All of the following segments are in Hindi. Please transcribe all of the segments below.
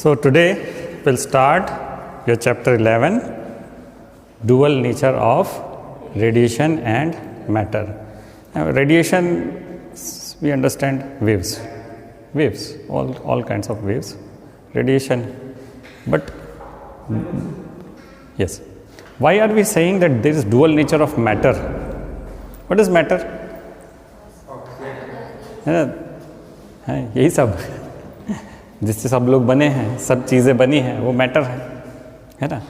So today we'll start your chapter 11, dual nature of radiation and matter. Now, radiation, we understand waves, all kinds of waves, radiation. But yes, why are we saying that there is dual nature of matter? What is matter? है यही सब जिससे सब लोग बने हैं, सब चीज़ें बनी हैं, वो मैटर है ना?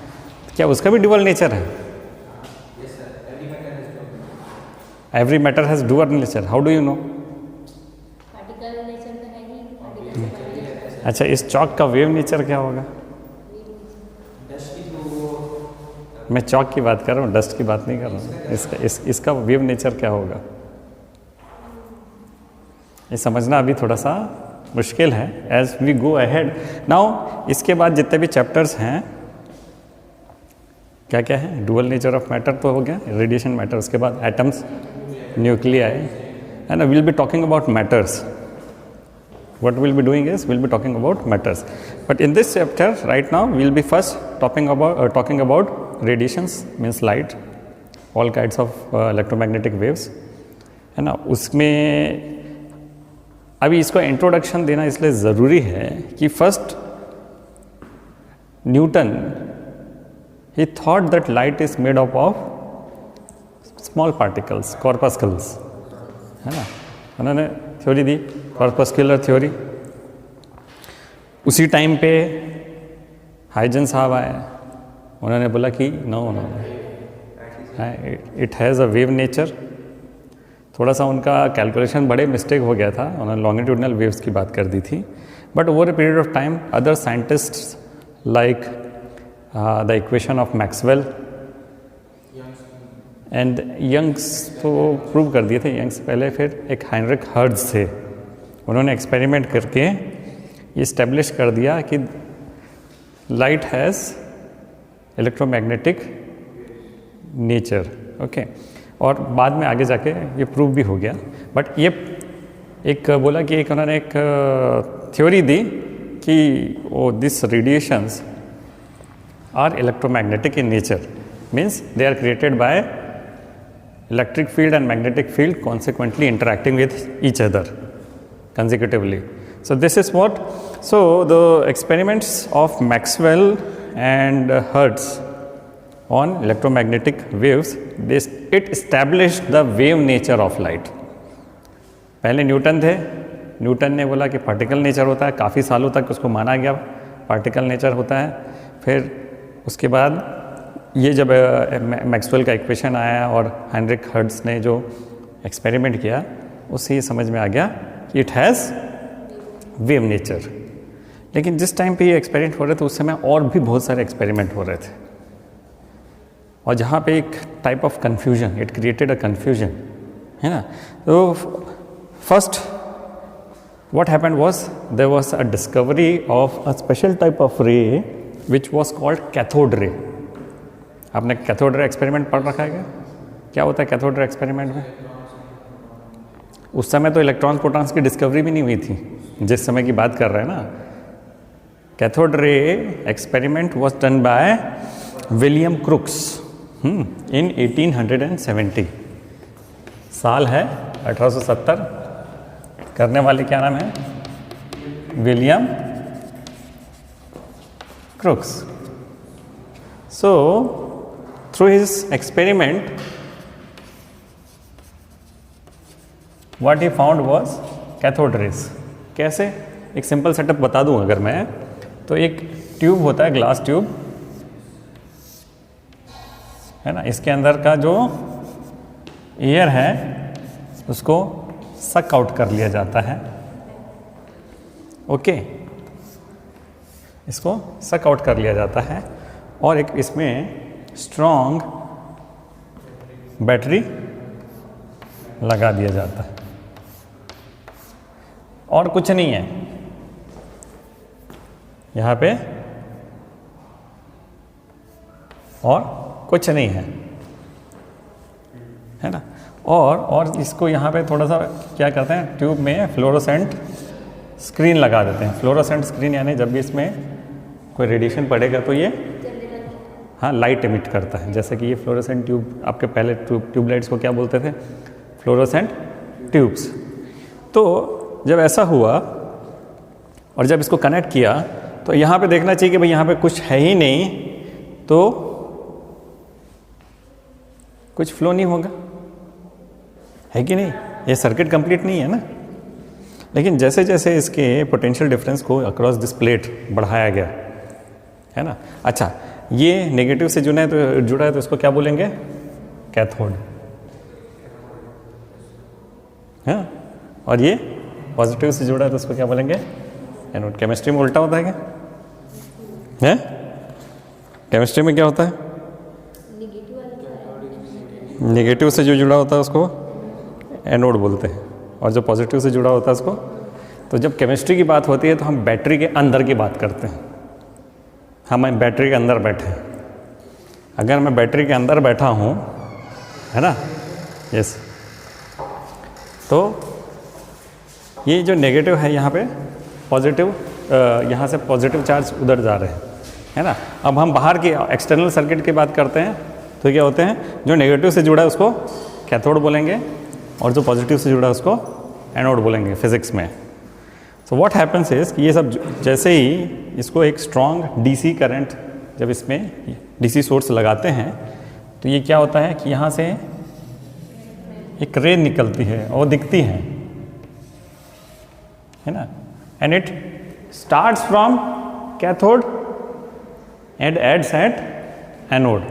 क्या उसका भी ड्यूअल नेचर है? Every matter has dual nature. How do you know? अच्छा, इस चौक का वेव नेचर क्या होगा? मैं चौक की बात कर रहा हूँ, डस्ट की बात नहीं कर रहा हूँ. इसका वेव नेचर क्या होगा? ये समझना अभी थोड़ा सा मुश्किल है. As we go ahead now, इसके बाद जितने भी चैप्टर्स हैं, क्या क्या है? डुअल नेचर ऑफ मैटर तो हो गया, रेडिएशन मैटर. उसके बाद atoms, nuclei, and will be talking about matters. What we'll be doing is we'll be talking about matters. But in this chapter right now we'll be first talking about radiations, means light, all kinds of electromagnetic waves, है ना? उसमें अभी इसको इंट्रोडक्शन देना इसलिए ज़रूरी है कि फर्स्ट न्यूटन ही thought that light is made up of small particles, corpuscles, है ना? उन्होंने थ्योरी दी, कॉर्पस्कुलर थ्योरी. उसी टाइम पे हाइजन साहब आए, उन्होंने बोला कि no, it has a wave nature. थोड़ा सा उनका कैलकुलेशन बड़े मिस्टेक हो गया था, उन्होंने लॉन्गिट्यूडनल वेव्स की बात कर दी थी. But over a period of time other scientists like the equation of Maxwell and Young's तो प्रूव कर दिए थे. यंग्स पहले, फिर एक हाइनरिक हर्ट्ज थे, उन्होंने एक्सपेरिमेंट करके इस्टेब्लिश कर दिया कि light has electromagnetic nature. Okay, और बाद में आगे जाके ये प्रूव भी हो गया. बट ये एक बोला कि एक उन्होंने एक थ्योरी दी कि वो this radiations are electromagnetic in nature, means they are created by electric field and magnetic field consequently interacting with each other consecutively. So this is what, so the experiments of Maxwell and Hertz on electromagnetic waves, it established the wave nature of light. पहले न्यूटन थे, न्यूटन ने बोला कि पार्टिकल नेचर होता है, काफ़ी सालों तक उसको माना गया पार्टिकल नेचर होता है. फिर उसके बाद ये जब मैक्सवेल का इक्वेशन आया और हाइनरिक हर्ट्ज ने जो एक्सपेरिमेंट किया, उससे ये समझ में आ गया कि इट हैज़ वेव नेचर. लेकिन जिस टाइम पे ये एक्सपेरिमेंट हो रहे थे उस समय और भी बहुत सारे एक्सपेरिमेंट हो रहे थे, और जहाँ पे एक type of confusion, it created a confusion, है ना? तो first what happened was there was a discovery of a special type of ray which was called cathode ray. आपने कैथोड रे एक्सपेरिमेंट पढ़ रखा है क्या? क्या होता है कैथोड रे एक्सपेरिमेंट में? उस समय तो इलेक्ट्रॉन्स प्रोटॉन्स की डिस्कवरी भी नहीं हुई थी जिस समय की बात कर रहे हैं ना. Cathode ray experiment was done by William Crookes in 1870. साल है 1870. करने वाले क्या नाम है? William Crookes. So through his experiment, what he found was cathode rays. कैसे? एक सिंपल सेटअप बता दूं अगर मैं, तो एक ट्यूब होता है, ग्लास ट्यूब, है ना? इसके अंदर का जो एयर है उसको सक आउट कर लिया जाता है. ओके, इसको सक आउट कर लिया जाता है, और एक इसमें स्ट्रॉन्ग बैटरी लगा दिया जाता है, और कुछ नहीं है यहाँ पे, और कुछ नहीं है ना? और इसको यहाँ पे थोड़ा सा क्या करते हैं, ट्यूब में फ्लोरोसेंट स्क्रीन लगा देते हैं. फ्लोरोसेंट स्क्रीन यानी जब भी इसमें कोई रेडिएशन पड़ेगा तो ये हाँ लाइट एमिट करता है। जैसे कि ये फ्लोरोसेंट ट्यूब, आपके पहले ट्यूबलाइट्स को क्या बोलते थे? Fluorescent tubes. तो जब ऐसा हुआ और जब इसको कनेक्ट किया तो यहाँ पे देखना चाहिए कि भाई यहाँ पे कुछ है ही नहीं, तो कुछ फ्लो नहीं होगा, है कि नहीं? ये सर्किट कंप्लीट नहीं है ना। लेकिन जैसे जैसे इसके पोटेंशियल डिफरेंस को अक्रॉस दिस प्लेट बढ़ाया गया, है ना। अच्छा, ये नेगेटिव से जुड़ा है तो इसको क्या बोलेंगे? कैथोड, है। और ये पॉजिटिव से जुड़ा है तो इसको क्या बोलेंगे? एनोड। केमिस्ट्री में उल्टा होता है क्या? है? केमिस्ट्री में क्या होता है? नेगेटिव से जो जुड़ा होता है उसको एनोड बोलते हैं, और जो पॉजिटिव से जुड़ा होता है उसको। तो जब केमिस्ट्री की बात होती है तो हम बैटरी के अंदर की बात करते हैं। हम बैटरी के अंदर बैठे हैं। अगर मैं बैटरी के अंदर बैठा हूँ, है ना, यस, तो ये जो नेगेटिव है यहाँ पे पॉजिटिव, यहाँ से पॉजिटिव चार्ज उधर जा रहे हैं, है ना। अब हम बाहर की एक्सटर्नल सर्किट की बात करते हैं तो क्या होते हैं? जो नेगेटिव से जुड़ा है उसको कैथोड बोलेंगे और जो पॉजिटिव से जुड़ा है उसको एनोड बोलेंगे फिजिक्स में। सो व्हाट हैपन्स इज कि ये सब जैसे ही इसको एक स्ट्रॉन्ग डीसी करंट, जब इसमें डीसी सोर्स लगाते हैं तो ये क्या होता है कि यहाँ से एक रे निकलती है और दिखती है ना, and it starts from cathode and ends at anode.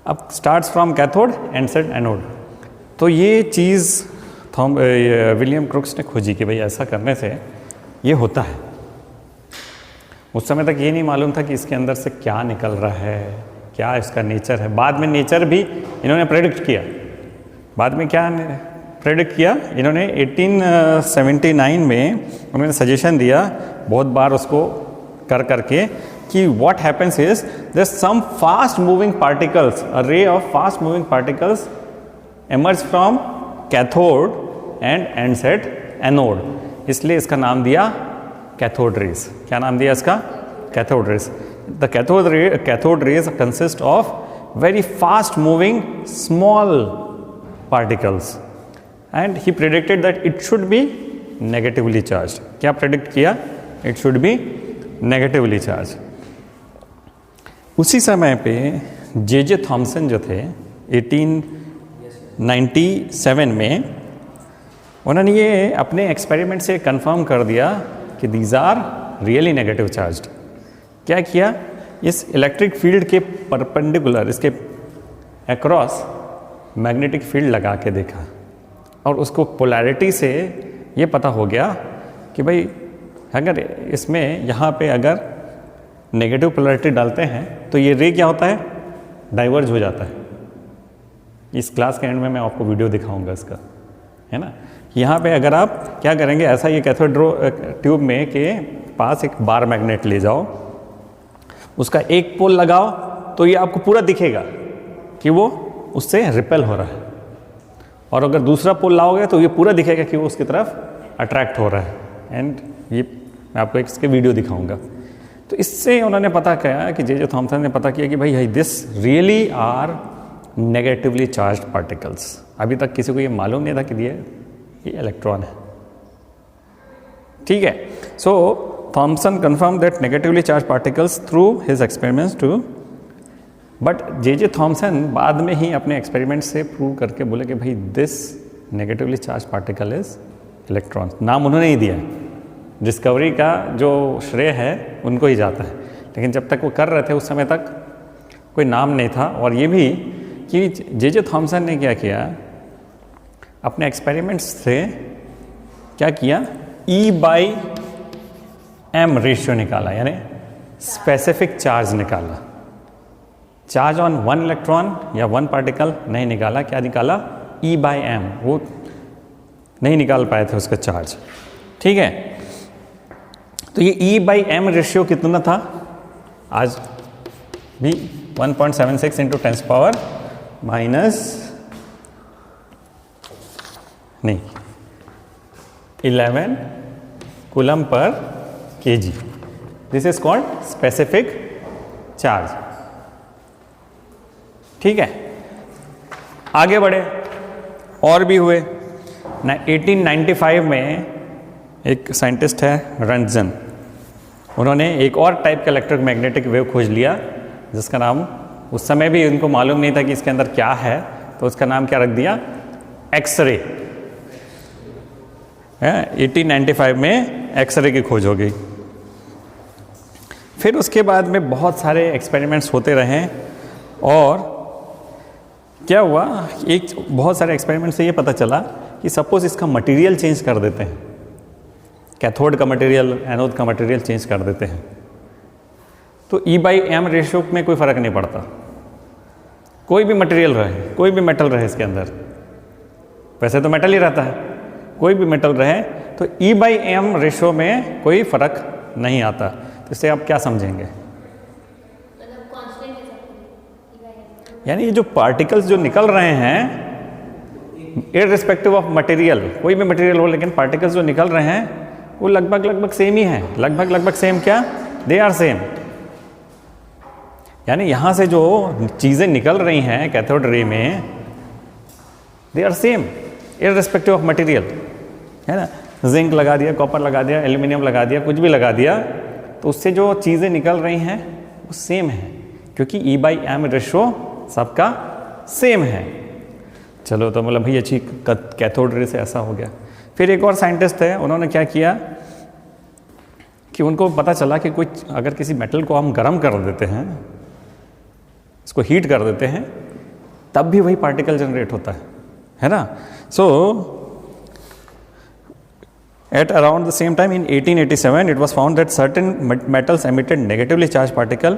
अब starts from cathode ends at anode. तो ये चीज़ विलियम क्रुक्स ने खोजी कि भाई ऐसा करने से ये होता है। उस समय तक ये नहीं मालूम था कि इसके अंदर से क्या निकल रहा है, क्या इसका नेचर है। बाद में नेचर भी इन्होंने प्रेडिक्ट किया। बाद में क्या प्रेडिक्ट किया इन्होंने? 1879 में उन्होंने सजेशन दिया, बहुत बार उसको कर करके, कि what happens is there's some fast moving particles, a ray of fast moving particles emerge from cathode and ends at anode. इसलिए इसका नाम दिया कैथोड रेज। क्या नाम दिया इसका? Cathode rays. The cathode rays consist of very fast moving small particles and he predicted that it should be negatively charged. क्या predict किया? It should be negatively charged. उसी समय पे जे थॉमसन जो थे 1897 में, उन्होंने ये अपने एक्सपेरिमेंट से कंफर्म कर दिया कि these are really negative charged. क्या किया? इस इलेक्ट्रिक फील्ड के परपेंडिकुलर, इसके अक्रॉस मैग्नेटिक फील्ड लगा के देखा और उसको पोलैरिटी से ये पता हो गया कि भाई अगर इसमें यहाँ पे अगर नेगेटिव पोलैरिटी डालते हैं तो ये रे क्या होता है? डाइवर्ज हो जाता है। इस क्लास के एंड में मैं आपको वीडियो दिखाऊंगा इसका, है ना। यहाँ पे अगर आप क्या करेंगे, ऐसा ये कैथोड ट्यूब में के पास एक बार मैग्नेट ले जाओ, उसका एक पोल लगाओ तो ये आपको पूरा दिखेगा कि वो उससे रिपेल हो रहा है, और अगर दूसरा पोल लाओगे तो ये पूरा दिखेगा कि वो उसकी तरफ अट्रैक्ट हो रहा है। एंड ये मैं आपको इसके वीडियो दिखाऊंगा। तो इससे उन्होंने पता किया कि जे थॉमसन ने पता किया कि भाई this really are negatively charged particles. अभी तक किसी को ये मालूम नहीं था कि ये इलेक्ट्रॉन है, ठीक है। So Thomson confirm that negatively charge particles through his experiments too, but J Thomson बाद में ही अपने एक्सपेरिमेंट से प्रूव करके बोले कि भाई this negatively charge particle is electron. नाम उन्होंने ही दिया है, डिस्कवरी का जो श्रेय है उनको ही जाता है, लेकिन जब तक वो कर रहे थे उस समय तक कोई नाम नहीं था। और ये भी कि जे थॉमसन ने क्या किया, अपने एक्सपेरिमेंट्स से क्या किया, E/m रेशियो निकाला, यानी स्पेसिफिक चार्ज निकाला। चार्ज ऑन वन इलेक्ट्रॉन या वन पार्टिकल नहीं निकाला, क्या निकाला? E/m। वो नहीं निकाल पाए थे उसका चार्ज, ठीक है। तो ये E/m रेशियो कितना था? आज भी 1.76 into 10 power minus 11 coulomb per kg, this is called specific charge. ठीक है, आगे बढ़े, और भी हुए। 1895 में एक साइंटिस्ट है रंजन, उन्होंने एक और टाइप का इलेक्ट्रोमैग्नेटिक वेव खोज लिया जिसका नाम, उस समय भी उनको मालूम नहीं था कि इसके अंदर क्या है, तो उसका नाम क्या रख दिया, एक्सरे। 1895 में एक्सरे की खोज हो गई। फिर उसके बाद में बहुत सारे एक्सपेरिमेंट्स होते रहे, और क्या हुआ, एक बहुत सारे एक्सपेरिमेंट से ये पता चला कि सपोज इसका मटेरियल चेंज कर देते हैं, कैथोड का मटेरियल, एनोड का मटेरियल चेंज कर देते हैं, तो E/m रेशियो में कोई फ़र्क नहीं पड़ता। कोई भी मटेरियल रहे, कोई भी मेटल रहे इसके अंदर, वैसे तो मेटल ही रहता है, कोई भी मेटल रहे तो E/m रेशियो में कोई फ़र्क नहीं आता। तो इससे आप क्या समझेंगे, यानी ये जो पार्टिकल्स जो निकल रहे हैं इररिस्पेक्टिव ऑफ मटेरियल, कोई भी मटेरियल हो, लेकिन पार्टिकल्स जो निकल रहे हैं वो लगभग सेम ही हैं। लगभग सेम क्या, दे आर सेम। यानी यहाँ से जो चीज़ें निकल रही हैं कैथोड रे में, they are same irrespective of material, है ना। जिंक लगा दिया, कॉपर लगा दिया, एल्यूमिनियम लगा दिया, कुछ भी लगा दिया, तो उससे जो चीज़ें निकल रही हैं वो सेम है, क्योंकि E/m रेशो सबका सेम है। चलो, तो मतलब भाई अच्छी कैथोड रे से ऐसा हो गया। फिर एक और साइंटिस्ट है, उन्होंने क्या किया कि उनको पता चला कि कुछ अगर किसी मेटल को हम गर्म कर देते हैं, इसको हीट कर देते हैं, तब भी वही पार्टिकल जनरेट होता है ना। सो at around the same time in 1887 it was found that certain metals emitted negatively charged particle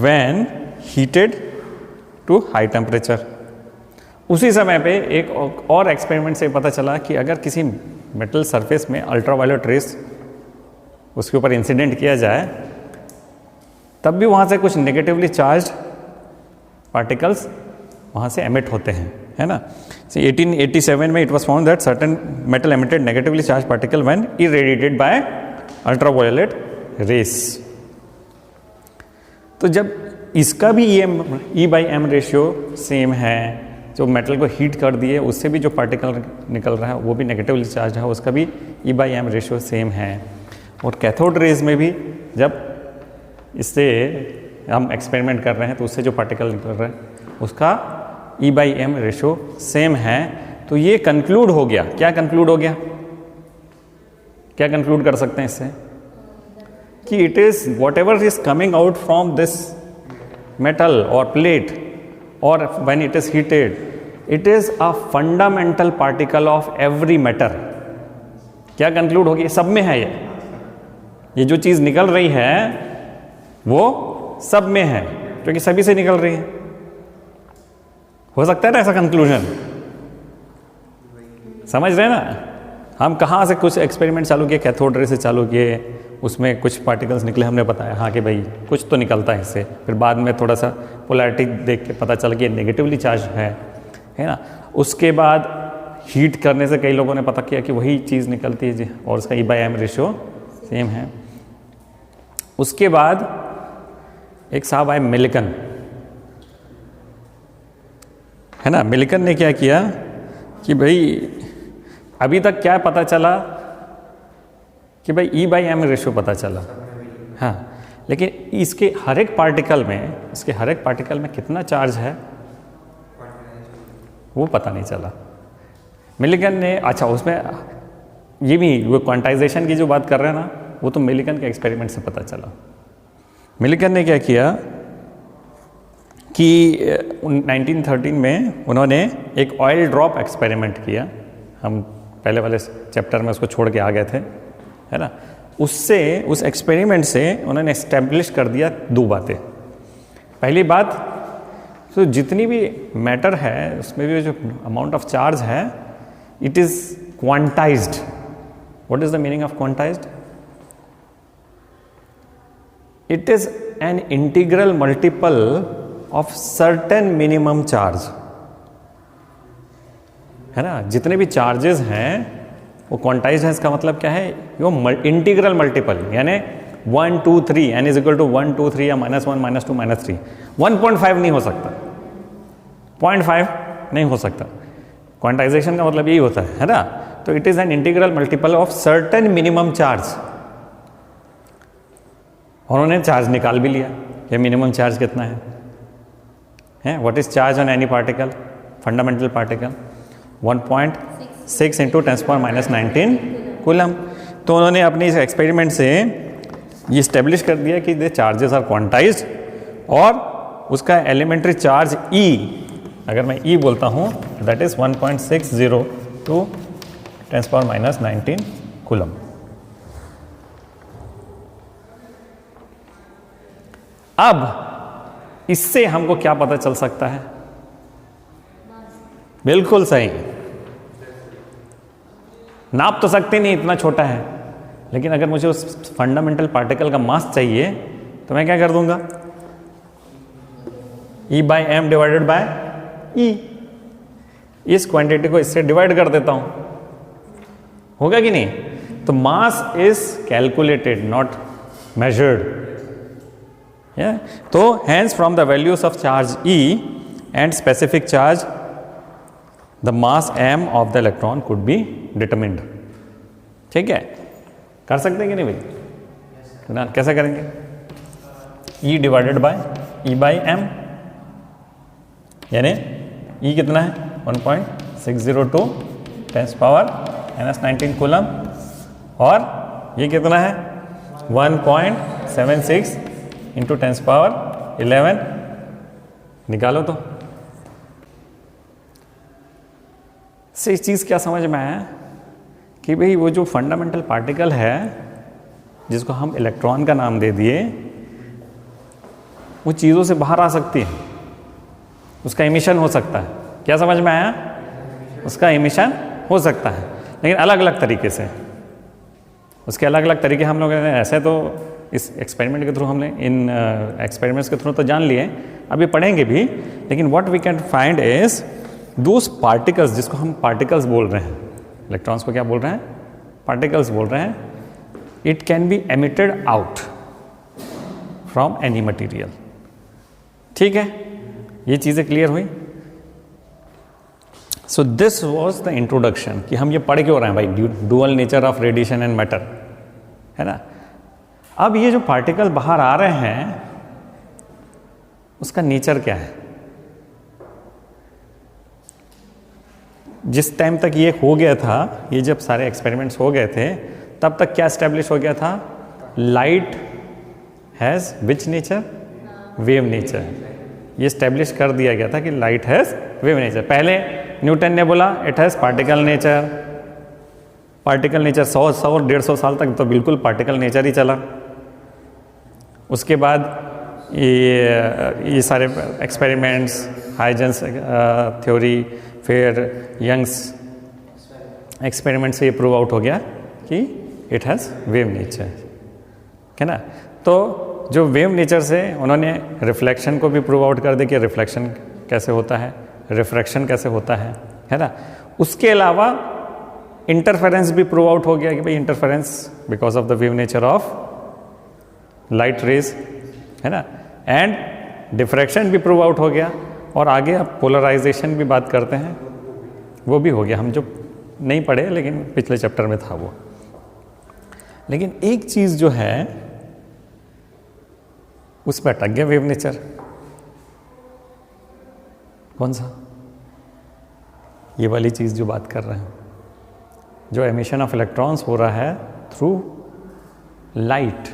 when heated to high temperature। उसी समय पे एक और एक्सपेरिमेंट से पता चला कि अगर किसी मेटल सरफेस में अल्ट्रावायलेट रेस उसके ऊपर इंसिडेंट किया जाए, तब भी वहाँ से कुछ नेगेटिवली चार्ज्ड पार्टिकल्स वहाँ से एमिट होते हैं, है ना। 1887 में it was found that certain metal emitted negatively charge particle when irradiated by ultraviolet rays. तो जब इसका भी E/m रेशियो सेम है, जो मेटल को हीट कर दिए उससे भी जो पार्टिकल निकल रहा है वो भी नेगेटिवली चार्ज है, उसका भी E/m रेशियो सेम है। और कैथोड रेज में भी जब इससे हम एक्सपेरिमेंट कर रहे हैं तो उससे जो पार्टिकल निकल रहा है उसका E/m रेशियो सेम है। तो ये कंक्लूड हो गया, क्या कंक्लूड हो गया, क्या कंक्लूड कर सकते हैं इससे, कि it is what ever is coming out from this metal और प्लेट और when it is heated, it is a fundamental particle of every matter. क्या कंक्लूड हो गया, सब में है ये जो चीज निकल रही है वो सब में है, क्योंकि सभी से निकल रही है। हो सकता है ना ऐसा कंक्लूजन, समझ रहे हैं ना। हम कहाँ से कुछ एक्सपेरिमेंट चालू किए, कैथोड रे से चालू किए, उसमें कुछ पार्टिकल्स निकले, हमने बताया हाँ कि भाई कुछ तो निकलता है इससे। फिर बाद में थोड़ा सा पोलैरिटी देख के पता चला कि ये नेगेटिवली चार्ज है ना। उसके बाद हीट करने से कई लोगों ने पता किया कि वही चीज़ निकलती है जी, और उसका E/m रेशियो सेम है। उसके बाद एक साहब आए मिलिकन, है ना। मिलिकन ने क्या किया कि भाई अभी तक क्या पता चला कि भाई E/m रेशियो पता चला, हाँ, लेकिन इसके हर एक पार्टिकल में कितना चार्ज है वो पता नहीं चला। मिलिकन ने, अच्छा उसमें ये भी वो क्वांटाइजेशन की जो बात कर रहे हैं ना, वो तो मिलिकन के एक्सपेरिमेंट से पता चला। मिलिकन ने क्या किया कि 1913 में उन्होंने एक ऑयल ड्रॉप एक्सपेरिमेंट किया। हम पहले वाले चैप्टर में उसको छोड़ के आ गए थे, है ना। उससे, उस एक्सपेरिमेंट से उन्होंने एस्टेब्लिश कर दिया दो बातें। पहली बात, तो जितनी भी मैटर है उसमें भी जो अमाउंट ऑफ चार्ज है, it is quantized. What is the meaning of quantized? It is an integral multiple of certain minimum charge, है ना। जितने भी चार्जेस हैं वो क्वांटाइज्ड है। इसका मतलब क्या है, वो इंटीग्रल मल्टीपल, यानी 1 2 3, n इज इक्वल टू 1 2 3 या -1 -2 -3, 1.5 नहीं हो सकता, 0.5 नहीं हो सकता। क्वांटाइजेशन का मतलब यही होता है ना। तो it is an integral multiple of certain minimum charge. उन्होंने चार्ज निकाल भी लिया, ये मिनिमम चार्ज कितना है what is charge on any particle, fundamental particle 1.6 into 10⁻⁻19 coulomb. तो उन्होंने अपनी इस एक्सपेरिमेंट से ये इस्टेब्लिश कर दिया कि द चार्जेस आर क्वांटाइज्ड और उसका एलिमेंट्री चार्ज E, अगर मैं E बोलता हूँ दैट इज 1.60 टू 10⁻⁻19 कूलम। अब इससे हमको क्या पता चल सकता है? बिल्कुल सही, नाप तो सकते नहीं, इतना छोटा है, लेकिन अगर मुझे उस फंडामेंटल पार्टिकल का मास चाहिए तो मैं क्या कर दूंगा, E/m डिवाइडेड बाय E, इस क्वांटिटी को इससे डिवाइड कर देता हूं, होगा कि नहीं? तो mass is calculated not measured. तो hence from the values of charge E and specific charge the mass m of the electron could be determined। ठीक है, कर सकते हैं कि नहीं भाई? ना कैसे करेंगे? E डिवाइडेड बाय E/m, यानी E कितना है 1.602 10⁻⁻19 कूलम, और ये कितना है 1.76 इंटू 10⁻11, निकालो तो। से इस चीज़ क्या समझ में आया कि भाई वो जो फंडामेंटल पार्टिकल है जिसको हम इलेक्ट्रॉन का नाम दे दिए, वो चीज़ों से बाहर आ सकती है, उसका एमिशन हो सकता है। क्या समझ में आया? उसका एमिशन हो सकता है, लेकिन अलग अलग तरीके से। उसके अलग अलग तरीके हम लोग ऐसे तो इस एक्सपेरिमेंट के थ्रू हमने इन एक्सपेरिमेंट्स के थ्रू तो जान लिए, अभी पढ़ेंगे भी, लेकिन what we can find is those particles जिसको हम पार्टिकल्स बोल रहे हैं, इलेक्ट्रॉन्स को क्या बोल रहे हैं? पार्टिकल्स बोल रहे हैं। It can be emitted out from any material. ठीक है, ये चीज़ें क्लियर हुई? So this was the introduction कि हम ये पढ़ क्यों रहे हैं भाई, dual nature of radiation and matter, है ना। अब ये जो पार्टिकल बाहर आ रहे हैं उसका नेचर क्या है? जिस टाइम तक ये हो गया था, ये जब सारे एक्सपेरिमेंट्स हो गए थे, तब तक क्या एस्टेब्लिश हो गया था? Light has which nature? Wave nature. ये एस्टेब्लिश कर दिया गया था कि लाइट हैज़ वेव नेचर। पहले न्यूटन ने बोला it has particle nature. Particle nature 100-150 साल तक तो बिल्कुल पार्टिकल नेचर ही चला। उसके बाद ये सारे एक्सपेरिमेंट्स, हाइजेंस थ्योरी, फिर यंग्स एक्सपेरिमेंट से ये प्रूव आउट हो गया कि इट हैज़ वेव नेचर, है ना। तो जो वेव नेचर से उन्होंने रिफ्लेक्शन को भी प्रूव आउट कर दिया कि रिफ्लेक्शन कैसे होता है, रिफ्रैक्शन कैसे होता है ना। उसके अलावा इंटरफेरेंस भी प्रूव आउट हो गया कि भाई interference because of the wave nature of light rays, है ना। एंड डिफ्रैक्शन भी प्रूव आउट हो गया, और आगे अब पोलराइजेशन भी बात करते हैं, वो भी हो गया, हम जो नहीं पढ़े लेकिन पिछले चैप्टर में था वो। लेकिन एक चीज़ जो है उस पर अटक गया वेव नेचर। कौन सा? ये वाली चीज़ जो बात कर रहे हैं, जो एमिशन ऑफ इलेक्ट्रॉन्स हो रहा है थ्रू लाइट,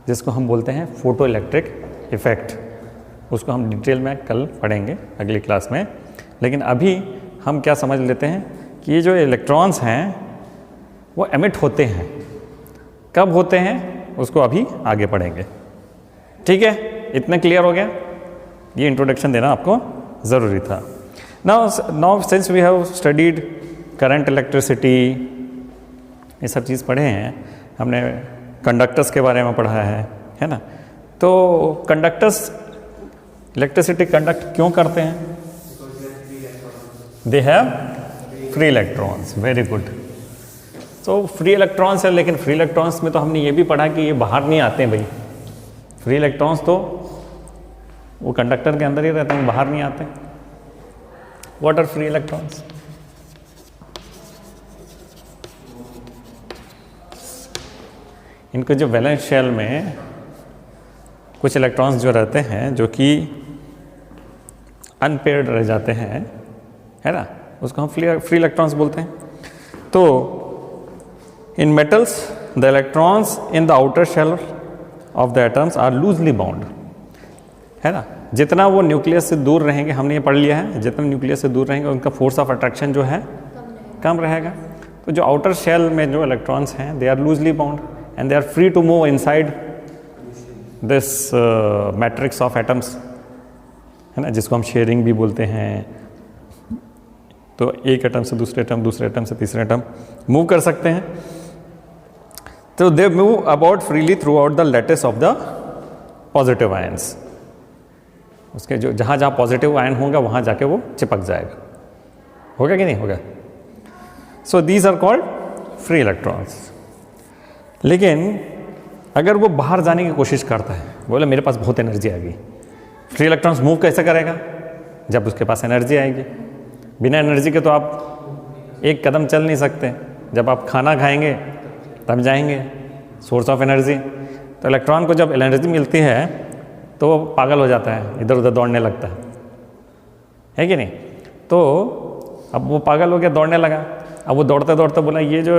जिसको हम बोलते हैं फोटो इलेक्ट्रिक इफेक्ट। उसको हम डिटेल में कल पढ़ेंगे अगली क्लास में, लेकिन अभी हम क्या समझ लेते हैं कि ये जो इलेक्ट्रॉन्स हैं वो एमिट होते हैं। कब होते हैं उसको अभी आगे पढ़ेंगे। ठीक है, इतना क्लियर हो गया? ये इंट्रोडक्शन देना आपको ज़रूरी था। Now since we have studied current, electricity, ये सब चीज़ पढ़े हैं हमने, कंडक्टर्स के बारे में पढ़ा है ना। तो कंडक्टर्स इलेक्ट्रिसिटी कंडक्ट क्यों करते हैं? They have free electrons. Very good. तो फ्री इलेक्ट्रॉन्स है, लेकिन फ्री इलेक्ट्रॉन्स में तो हमने ये भी पढ़ा कि ये बाहर नहीं आते हैं भाई। फ्री इलेक्ट्रॉन्स तो वो कंडक्टर के अंदर ही रहते हैं, बाहर नहीं आते। What are free electrons? इनको जो वैलेंस शेल में कुछ इलेक्ट्रॉन्स जो रहते हैं जो कि अनपेयर्ड रह जाते हैं, है ना, उसको हम फ्री इलेक्ट्रॉन्स बोलते हैं। तो in metals the electrons in the outer shell of the atoms are loosely bound, है ना। जितना वो न्यूक्लियस से दूर रहेंगे, हमने ये पढ़ लिया है, जितना न्यूक्लियस से दूर रहेंगे उनका फोर्स ऑफ अट्रैक्शन जो है कम रहेगा। तो जो आउटर शेल में जो इलेक्ट्रॉन्स हैं they are loosely bound and they are free to move inside this matrix of atoms, है ना, जिसको हम शेयरिंग भी बोलते हैं। तो एक एटम से दूसरे एटम, दूसरे एटम से तीसरे एटम मूव कर सकते हैं। तो they move about freely through out the lattice of the positive ions. उसके जो जहाँ जहाँ पॉजिटिव आयन होगा वहाँ जाके वो चिपक जाएगा। होगा कि नहीं होगा? So these are called free electrons. लेकिन अगर वो बाहर जाने की कोशिश करता है, बोले मेरे पास बहुत एनर्जी आ गई, फ्री इलेक्ट्रॉन्स मूव कैसे करेगा? जब उसके पास एनर्जी आएगी। बिना एनर्जी के तो आप एक कदम चल नहीं सकते। जब आप खाना खाएंगे तब जाएंगे, सोर्स ऑफ एनर्जी। तो इलेक्ट्रॉन को जब एनर्जी मिलती है तो वो पागल हो जाता है, इधर उधर दौड़ने लगता है कि नहीं? तो अब वो पागल हो गया, दौड़ने लगा। अब वो दौड़ते दौड़ते बोला ये जो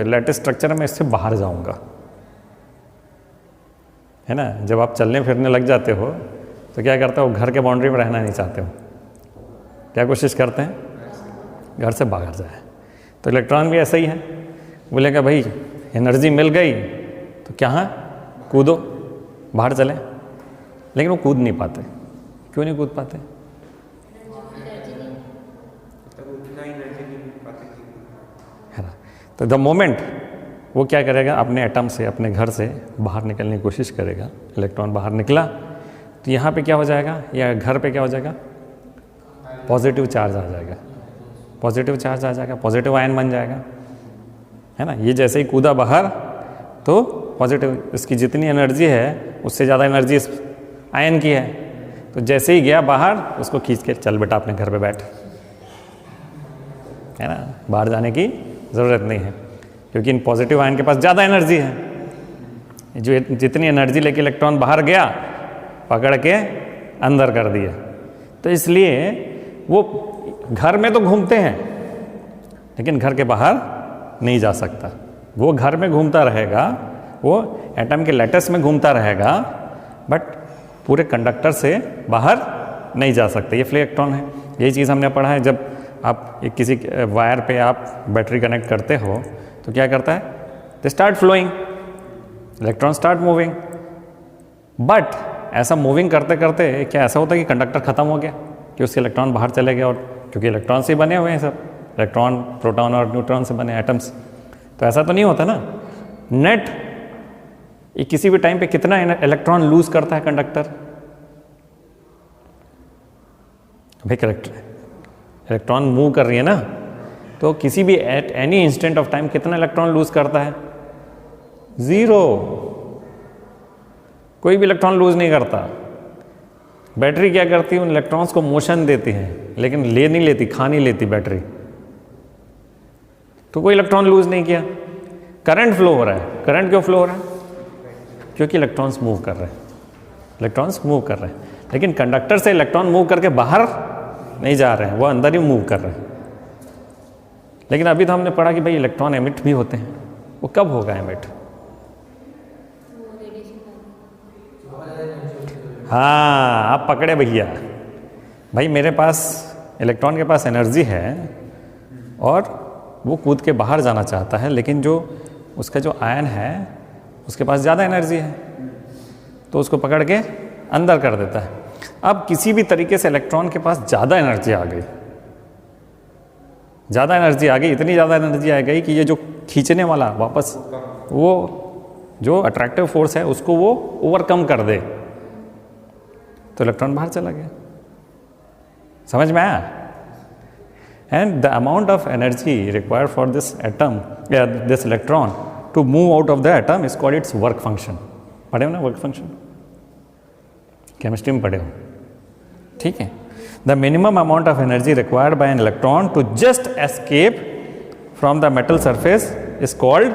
लैटिस स्ट्रक्चर है मैं इससे बाहर जाऊंगा, है ना। जब आप चलने फिरने लग जाते हो तो क्या करते हो, घर के बाउंड्री में रहना नहीं चाहते हो, क्या कोशिश करते हैं, घर से बाहर जाए। तो इलेक्ट्रॉन भी ऐसा ही है, बोलेगा भाई एनर्जी मिल गई तो क्या है, कूदो, बाहर चले। लेकिन वो कूद नहीं पाते। क्यों नहीं कूद पाते? है ना। तो द मोमेंट वो क्या करेगा, अपने एटम से, अपने घर से बाहर निकलने की कोशिश करेगा, इलेक्ट्रॉन बाहर निकला तो यहाँ पे क्या हो जाएगा, या घर पे क्या हो जाएगा, पॉजिटिव चार्ज आ जाएगा। पॉजिटिव चार्ज आ जाएगा, पॉजिटिव आयन बन जाएगा, है ना। ये जैसे ही कूदा बाहर तो पॉजिटिव, इसकी जितनी एनर्जी है उससे ज़्यादा एनर्जी इस आयन की है। तो जैसे ही गया बाहर उसको खींच के चल बेटा अपने घर पे बैठ, है ना। बाहर जाने की ज़रूरत नहीं है क्योंकि इन पॉजिटिव आयन के पास ज़्यादा एनर्जी है। जो जितनी एनर्जी लेके इलेक्ट्रॉन बाहर गया पकड़ के अंदर कर दिया। तो इसलिए वो घर में तो घूमते हैं लेकिन घर के बाहर नहीं जा सकता। वो घर में घूमता रहेगा, वो एटम के लैटिस में घूमता रहेगा, बट पूरे कंडक्टर से बाहर नहीं जा सकते। ये फ्री इलेक्ट्रॉन है। यही चीज़ हमने पढ़ा है, जब आप एक किसी वायर पे आप बैटरी कनेक्ट करते हो तो क्या करता है, they start flowing, electron start moving. But ऐसा मूविंग करते करते क्या ऐसा होता है कि कंडक्टर खत्म हो गया, कि उससे इलेक्ट्रॉन बाहर चले गए। और क्योंकि इलेक्ट्रॉन से ही बने हुए हैं सब, इलेक्ट्रॉन, प्रोटॉन और न्यूट्रॉन से बने एटम्स, तो ऐसा तो नहीं होता ना। नेट ये किसी भी टाइम पे कितना इलेक्ट्रॉन लूज करता है कंडक्टर? भाई इलेक्ट्रॉन मूव कर रही है ना, तो किसी भी at any instant of time कितना इलेक्ट्रॉन लूज करता है? 0। कोई भी इलेक्ट्रॉन लूज नहीं करता। बैटरी क्या करती है, उन इलेक्ट्रॉन्स को मोशन देती है, लेकिन ले नहीं लेती, खा नहीं लेती बैटरी। तो कोई इलेक्ट्रॉन लूज नहीं किया। करंट फ्लो हो रहा है। करंट क्यों फ्लो हो रहा है? क्योंकि इलेक्ट्रॉन्स मूव कर रहे हैं, इलेक्ट्रॉन्स मूव कर रहे हैं। लेकिन कंडक्टर से इलेक्ट्रॉन मूव करके बाहर नहीं जा रहे हैं, वो अंदर ही मूव कर रहे हैं। लेकिन अभी तो हमने पढ़ा कि भाई इलेक्ट्रॉन एमिट भी होते हैं। वो कब होगा एमिट? हाँ, आप पकड़े भैया। भाई मेरे पास इलेक्ट्रॉन के पास एनर्जी है और वो कूद के बाहर जाना चाहता है, लेकिन जो उसका जो आयन है उसके पास ज़्यादा एनर्जी है, तो उसको पकड़ के अंदर कर देता है। अब किसी भी तरीके से इलेक्ट्रॉन के पास ज़्यादा एनर्जी आ गई, ज़्यादा एनर्जी आ गई, इतनी ज़्यादा एनर्जी आ गई कि ये जो खींचने वाला वापस वो जो अट्रैक्टिव फोर्स है उसको वो ओवरकम कर दे, तो इलेक्ट्रॉन बाहर चला गया। समझ में आया? and the amount of energy required for this atom, this electron to move out of the atom is called its work function. पढ़े हो ना वर्क फंक्शन, केमिस्ट्री में पढ़े हो, ठीक है. The minimum amount of energy required by an electron to just escape from the metal surface is called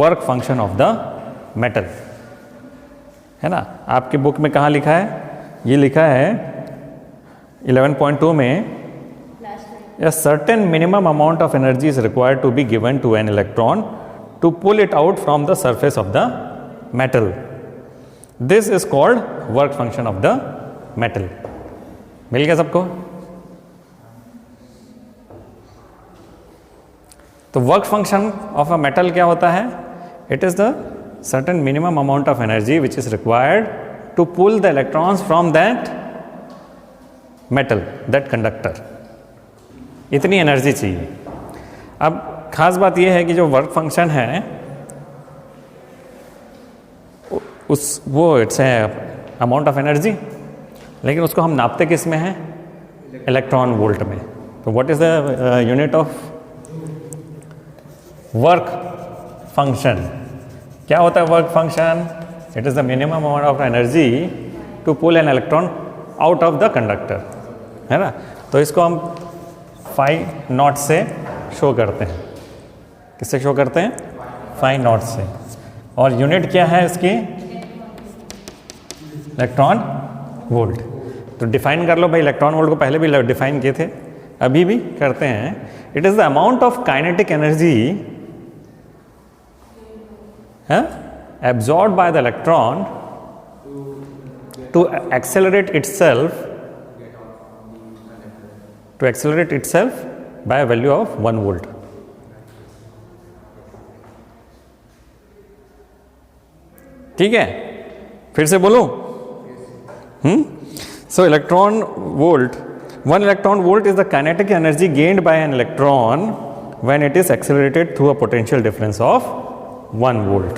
work function of the metal. है ना. आपकी बुक में कहाँ लिखा है? ये लिखा है 11.2 में, a certain minimum amount of energy is required to be given to an electron to pull it out from the surface of the metal. This is called work function of the metal. मिल गया सबको? तो work function of a metal क्या होता है? It is the certain minimum amount of energy which is required to pull the electrons from that metal, that conductor. इतनी एनर्जी चाहिए. अब खास बात यह है कि जो वर्क फंक्शन है वो इट्स अमाउंट ऑफ एनर्जी, लेकिन उसको हम नापते किस में हैं? इलेक्ट्रॉन वोल्ट में. तो what is the unit of work function? क्या होता है work function? It is the minimum amount of energy to pull an electron out of the conductor, है ना. तो इसको हम फाई नॉट से शो करते हैं. किससे शो करते हैं? फाई नॉट से. और यूनिट क्या है इसकी? Electron volt. तो डिफाइन कर लो भाई. इलेक्ट्रॉन वोल्ट को पहले भी डिफाइन किए थे, अभी भी करते हैं. It is the amount of kinetic energy absorbed by the electron to accelerate itself by a value of 1 volt. ठीक है, फिर से बोलूं. So electron volt, 1 electron volt is the kinetic energy gained by an electron when it is accelerated through a potential difference of 1 volt.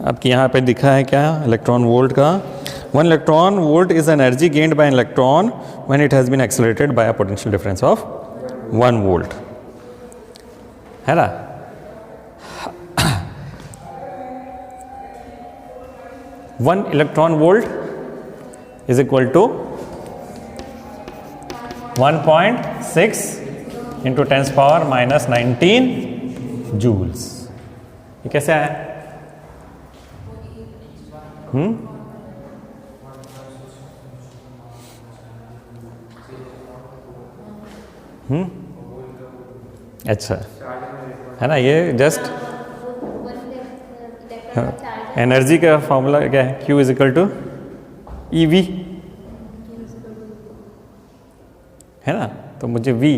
आपकी यहाँ पे दिखा है क्या इलेक्ट्रॉन वोल्ट का? 1 electron volt is energy gained by an electron when it has been accelerated by a potential difference of 1 volt. है ना. One electron volt is equal to 1.6 into 10 power minus 19 joules. ये कैसे आया? अच्छा, है ना. ये जस्ट एनर्जी का फॉर्मूला क्या है? Q is equal to EV, है ना. तो मुझे V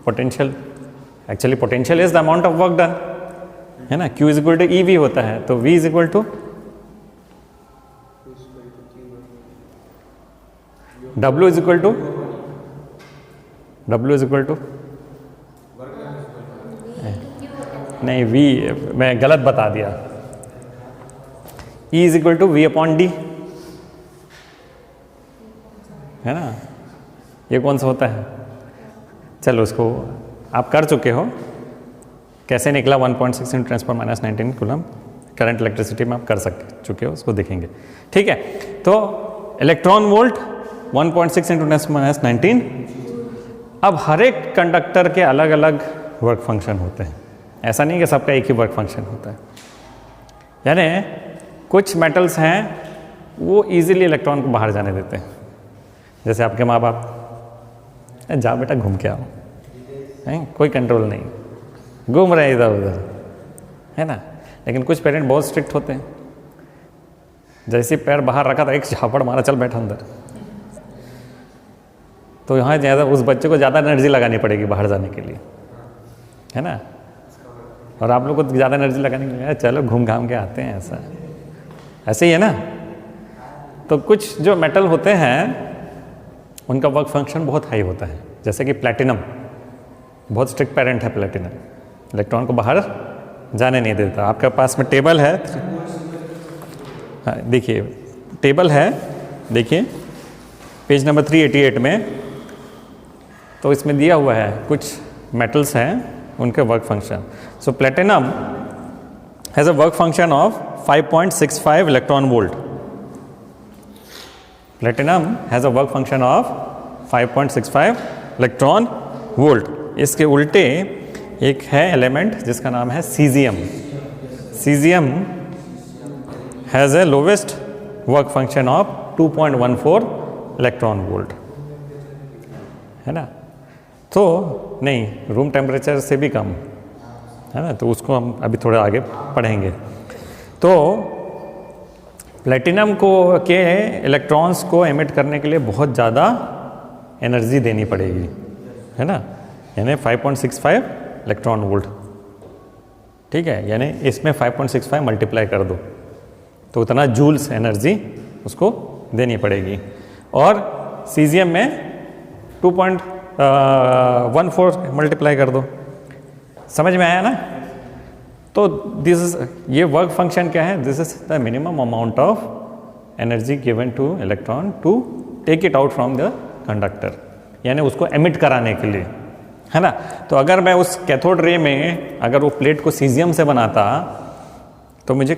potential, actually potential is the amount of work done, है ना. Q is equal to EV होता है. तो V is equal to W is equal to नहीं, V मैं गलत बता दिया. E is equal to V upon D, है ना. ये कौन सा होता है? चलो उसको आप कर चुके हो. कैसे निकला 1.6 into 10 power -19 coulomb current electricity में आप कर चुके हो, उसको देखेंगे. ठीक है. तो इलेक्ट्रॉन वोल्ट 1.6 इंटू 10 पावर -19. अब हर एक कंडक्टर के अलग अलग वर्क फंक्शन होते हैं. ऐसा नहीं कि सबका एक ही वर्क फंक्शन होता है. यानी कुछ मेटल्स हैं वो इजीली इलेक्ट्रॉन को बाहर जाने देते हैं. जैसे आपके माँ बाप, जा बेटा घूम के आओ, कोई कंट्रोल नहीं, घूम रहे इधर उधर, है ना. लेकिन कुछ पेरेंट बहुत स्ट्रिक्ट होते हैं. जैसे पैर बाहर रखा था, एक झापड़ मारा, चल बैठा अंदर. तो यहाँ ज़्यादा उस बच्चे को ज़्यादा एनर्जी लगानी पड़ेगी बाहर जाने के लिए, है ना. और आप लोग को ज़्यादा एनर्जी लगाने के लिए चलो घूम घाम के आते हैं. ऐसे ही है ना. तो कुछ जो मेटल होते हैं उनका वर्क फंक्शन बहुत हाई होता है. जैसे कि प्लैटिनम, बहुत स्ट्रिक्ट पेरेंट है प्लैटिनम, इलेक्ट्रॉन को बाहर जाने नहीं देता. आपके पास में टेबल है, हाँ देखिए टेबल है, देखिए पेज नंबर 388 में तो इसमें दिया हुआ है कुछ मेटल्स हैं, उनके work function. So platinum has a work function of 5.65 electron volt. Platinum has a work function of 5.65 electron volt. इसके उल्टे एक है एलिमेंट जिसका नाम है caesium. Caesium has a lowest work function of 2.14 electron volt, है ना. तो नहीं, रूम टेम्परेचर से भी कम, है ना. तो उसको हम अभी थोड़ा आगे पढ़ेंगे. तो प्लेटिनम को के इलेक्ट्रॉन्स को एमिट करने के लिए बहुत ज़्यादा एनर्जी देनी पड़ेगी, है ना. यानी 5.65 इलेक्ट्रॉन वोल्ट, ठीक है. यानी इसमें 5.65 मल्टीप्लाई कर दो तो उतना जूल्स एनर्जी उसको देनी पड़ेगी. और सीजियम में 2.14 मल्टीप्लाई कर दो. समझ में आया ना. तो दिस इज, ये वर्क फंक्शन क्या है, this is the minimum amount of energy given to electron to take it out from the conductor, यानी उसको एमिट कराने के लिए, है ना. तो अगर मैं उस कैथोड रे में अगर वो प्लेट को सीजियम से बनाता तो मुझे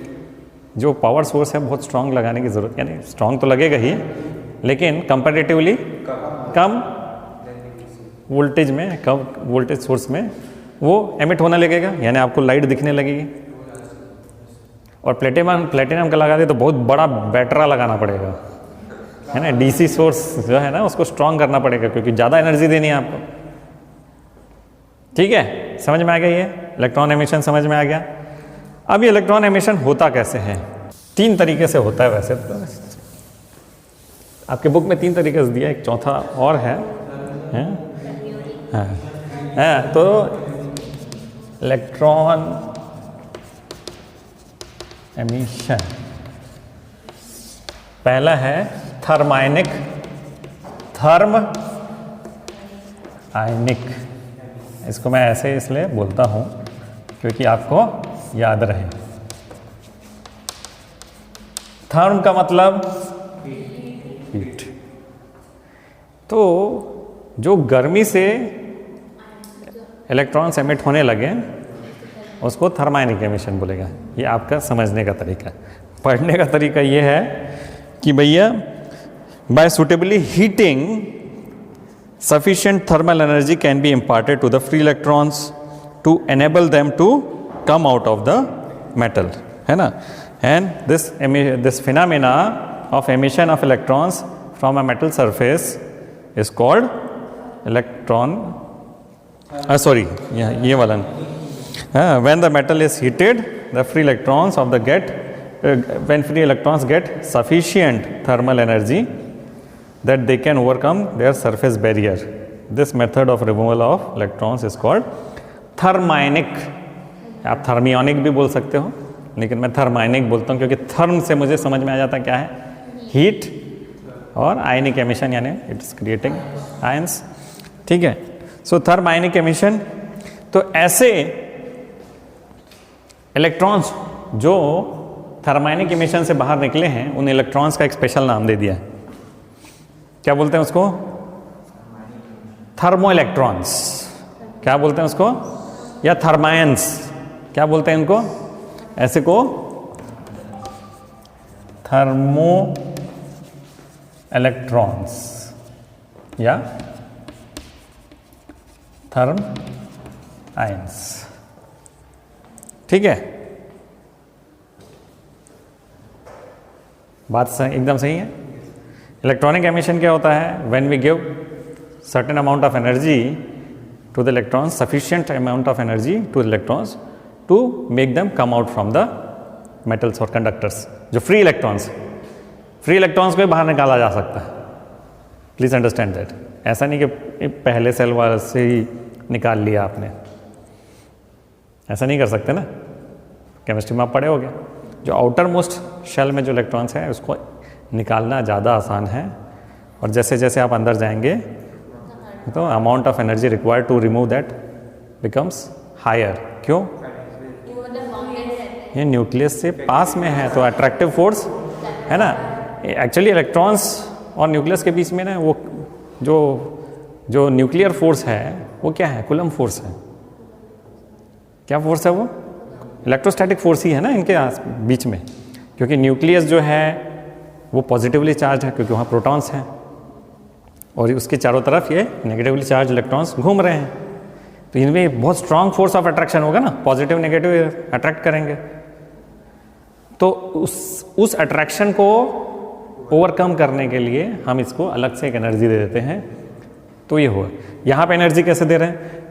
जो पावर सोर्स है बहुत स्ट्रांग लगाने की ज़रूरत, यानी स्ट्रांग तो लगेगा ही लेकिन कंपैरेटिवली कम वोल्टेज में, कम वोल्टेज सोर्स में वो एमिट होने लगेगा, यानी आपको लाइट दिखने लगेगी. और प्लेटिनम का लगा दे तो बहुत बड़ा बैटरा लगाना पड़ेगा, है ना. डीसी सोर्स जो है ना उसको स्ट्रांग करना पड़ेगा क्योंकि ज़्यादा एनर्जी देनी है आपको. ठीक है, समझ में आ गया. ये इलेक्ट्रॉन एमिशन समझ में आ गया. अब ये इलेक्ट्रॉन एमिशन होता कैसे है? 3 तरीके से होता है. वैसे तो आपके बुक में 3 तरीके से दिया, एक चौथा और है, तो इलेक्ट्रॉन एमिशन पहला है थर्मायनिक, थर्म आयनिक. इसको मैं ऐसे इसलिए बोलता हूं क्योंकि आपको याद रहे. थर्म का मतलब हीट. तो जो गर्मी से इलेक्ट्रॉन्स एमिट होने लगे उसको थर्मायनिक एमिशन बोलेगा. ये आपका समझने का तरीका. पढ़ने का तरीका ये है कि भैया by suitably heating sufficient thermal energy can be imparted to the free electrons to enable them to come out of the metal, है ना. And this phenomena of emission of electrons from a metal surface is called electron ये वाला when the metal is heated the free electrons of the when free electrons get sufficient thermal energy that they can overcome their surface barrier. This method of removal of electrons is called thermionic. आप थर्मियोनिक भी बोल सकते हो लेकिन मैं थर्मायनिक बोलता हूँ क्योंकि थर्म से मुझे समझ में आ जाता है क्या है, हीट, और आयनिक एमिशन यानी इट्स क्रिएटिंग आयंस. ठीक है. सो थर्मायनिक एमिशन. तो ऐसे इलेक्ट्रॉन्स जो थर्मायनिक एमिशन से बाहर निकले हैं उन इलेक्ट्रॉन्स का एक स्पेशल नाम दे दिया है. क्या बोलते हैं उसको? Thermo electrons. क्या बोलते हैं उसको? या थर्मायंस. क्या बोलते हैं इनको? ऐसे को थर्मो इलेक्ट्रॉन्स या थर्म आयंस. ठीक है, बात एकदम सही है. इलेक्ट्रॉनिक एमिशन क्या होता है? When we give certain amount of energy to the electrons, sufficient amount of energy to the electrons to make them come out from the metals और कंडक्टर्स. जो फ्री इलेक्ट्रॉन्स को भी बाहर निकाला जा सकता है. Please understand that. ऐसा नहीं कि पहले सेल वाले से ही निकाल लिया आपने, ऐसा नहीं कर सकते ना. केमिस्ट्री में आप पढ़े होगे जो आउटर मोस्ट शेल में जो इलेक्ट्रॉन्स हैं उसको निकालना ज़्यादा आसान है, और जैसे जैसे आप अंदर जाएंगे तो amount of energy required to remove that becomes higher. क्यों? ये न्यूक्लियस से पास में है तो अट्रैक्टिव फोर्स है ना. एक्चुअली इलेक्ट्रॉन्स और न्यूक्लियस के बीच में ना वो जो जो न्यूक्लियर फोर्स है वो क्या है? कूलम्ब फोर्स है। क्या फोर्स है वो? इलेक्ट्रोस्टैटिक फोर्स ही है ना इनके बीच में, क्योंकि न्यूक्लियस जो है वो पॉजिटिवली चार्ज है क्योंकि वहाँ प्रोटॉन्स हैं और उसके चारों तरफ ये नेगेटिवली चार्ज इलेक्ट्रॉन्स घूम रहे हैं। तो इनमें बहुत स्ट्रांग फोर्स ऑफ अट्रैक्शन होगा ना, पॉजिटिव नेगेटिव अट्रैक्ट करेंगे। तो उस अट्रैक्शन को ओवरकम करने के लिए हम इसको अलग से एक एनर्जी दे देते हैं। तो ये हुआ। यहाँ पे एनर्जी कैसे दे रहे हैं?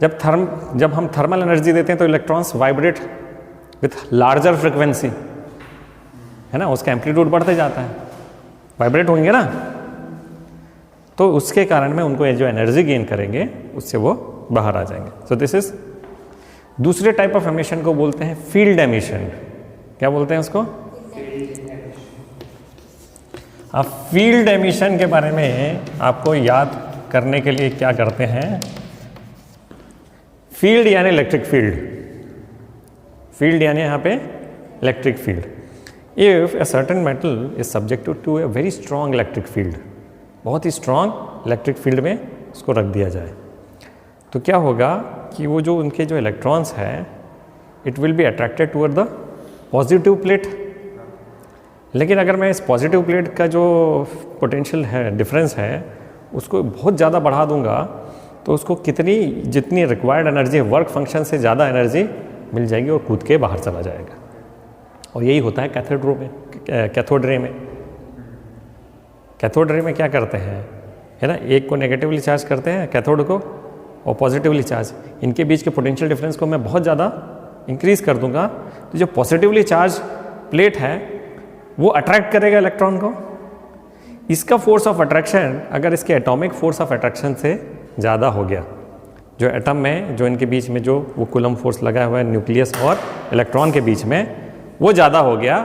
जब हम थर्मल एनर्जी देते हैं तो electrons vibrate with larger frequency, है ना, उसका एम्पलीट्यूड बढ़ते जाता है, वाइब्रेट होंगे ना, तो उसके कारण में उनको जो एनर्जी गेन करेंगे उससे वो बाहर आ जाएंगे। सो दिस इज दूसरे टाइप ऑफ एमिशन को बोलते हैं फील्ड एमिशन। क्या बोलते हैं उसको? अब फील्ड एमिशन के बारे में आपको याद करने के लिए क्या करते हैं? फील्ड यानी इलेक्ट्रिक फील्ड, फील्ड यानी यहाँ पे electric field. If a certain metal is subjected to a very strong electric field, बहुत ही स्ट्रॉन्ग इलेक्ट्रिक फील्ड में उसको रख दिया जाए, तो क्या होगा कि वो जो उनके जो इलेक्ट्रॉन्स हैं it will be attracted toward the positive plate. लेकिन अगर मैं इस पॉजिटिव प्लेट का जो पोटेंशियल है, डिफरेंस है, उसको बहुत ज़्यादा बढ़ा दूंगा तो उसको जितनी रिक्वायर्ड एनर्जी, वर्क फंक्शन से ज़्यादा एनर्जी मिल जाएगी और कूद के बाहर चला जाएगा। और यही होता है कैथोड रे में। कैथोड रे में क्या करते हैं, है ना, एक को नेगेटिवली चार्ज करते हैं कैथोड को और पॉजिटिवली चार्ज, इनके बीच के पोटेंशियल डिफरेंस को मैं बहुत ज़्यादा इंक्रीज कर दूंगा तो जो पॉजिटिवली चार्ज प्लेट है वो अट्रैक्ट करेगा इलेक्ट्रॉन को। इसका फोर्स ऑफ अट्रैक्शन अगर इसके एटॉमिक फोर्स ऑफ अट्रैक्शन से ज़्यादा हो गया, जो एटम में जो इनके बीच में जो वो कूलम्ब फोर्स लगा हुआ है न्यूक्लियस और इलेक्ट्रॉन के बीच में, वो ज़्यादा हो गया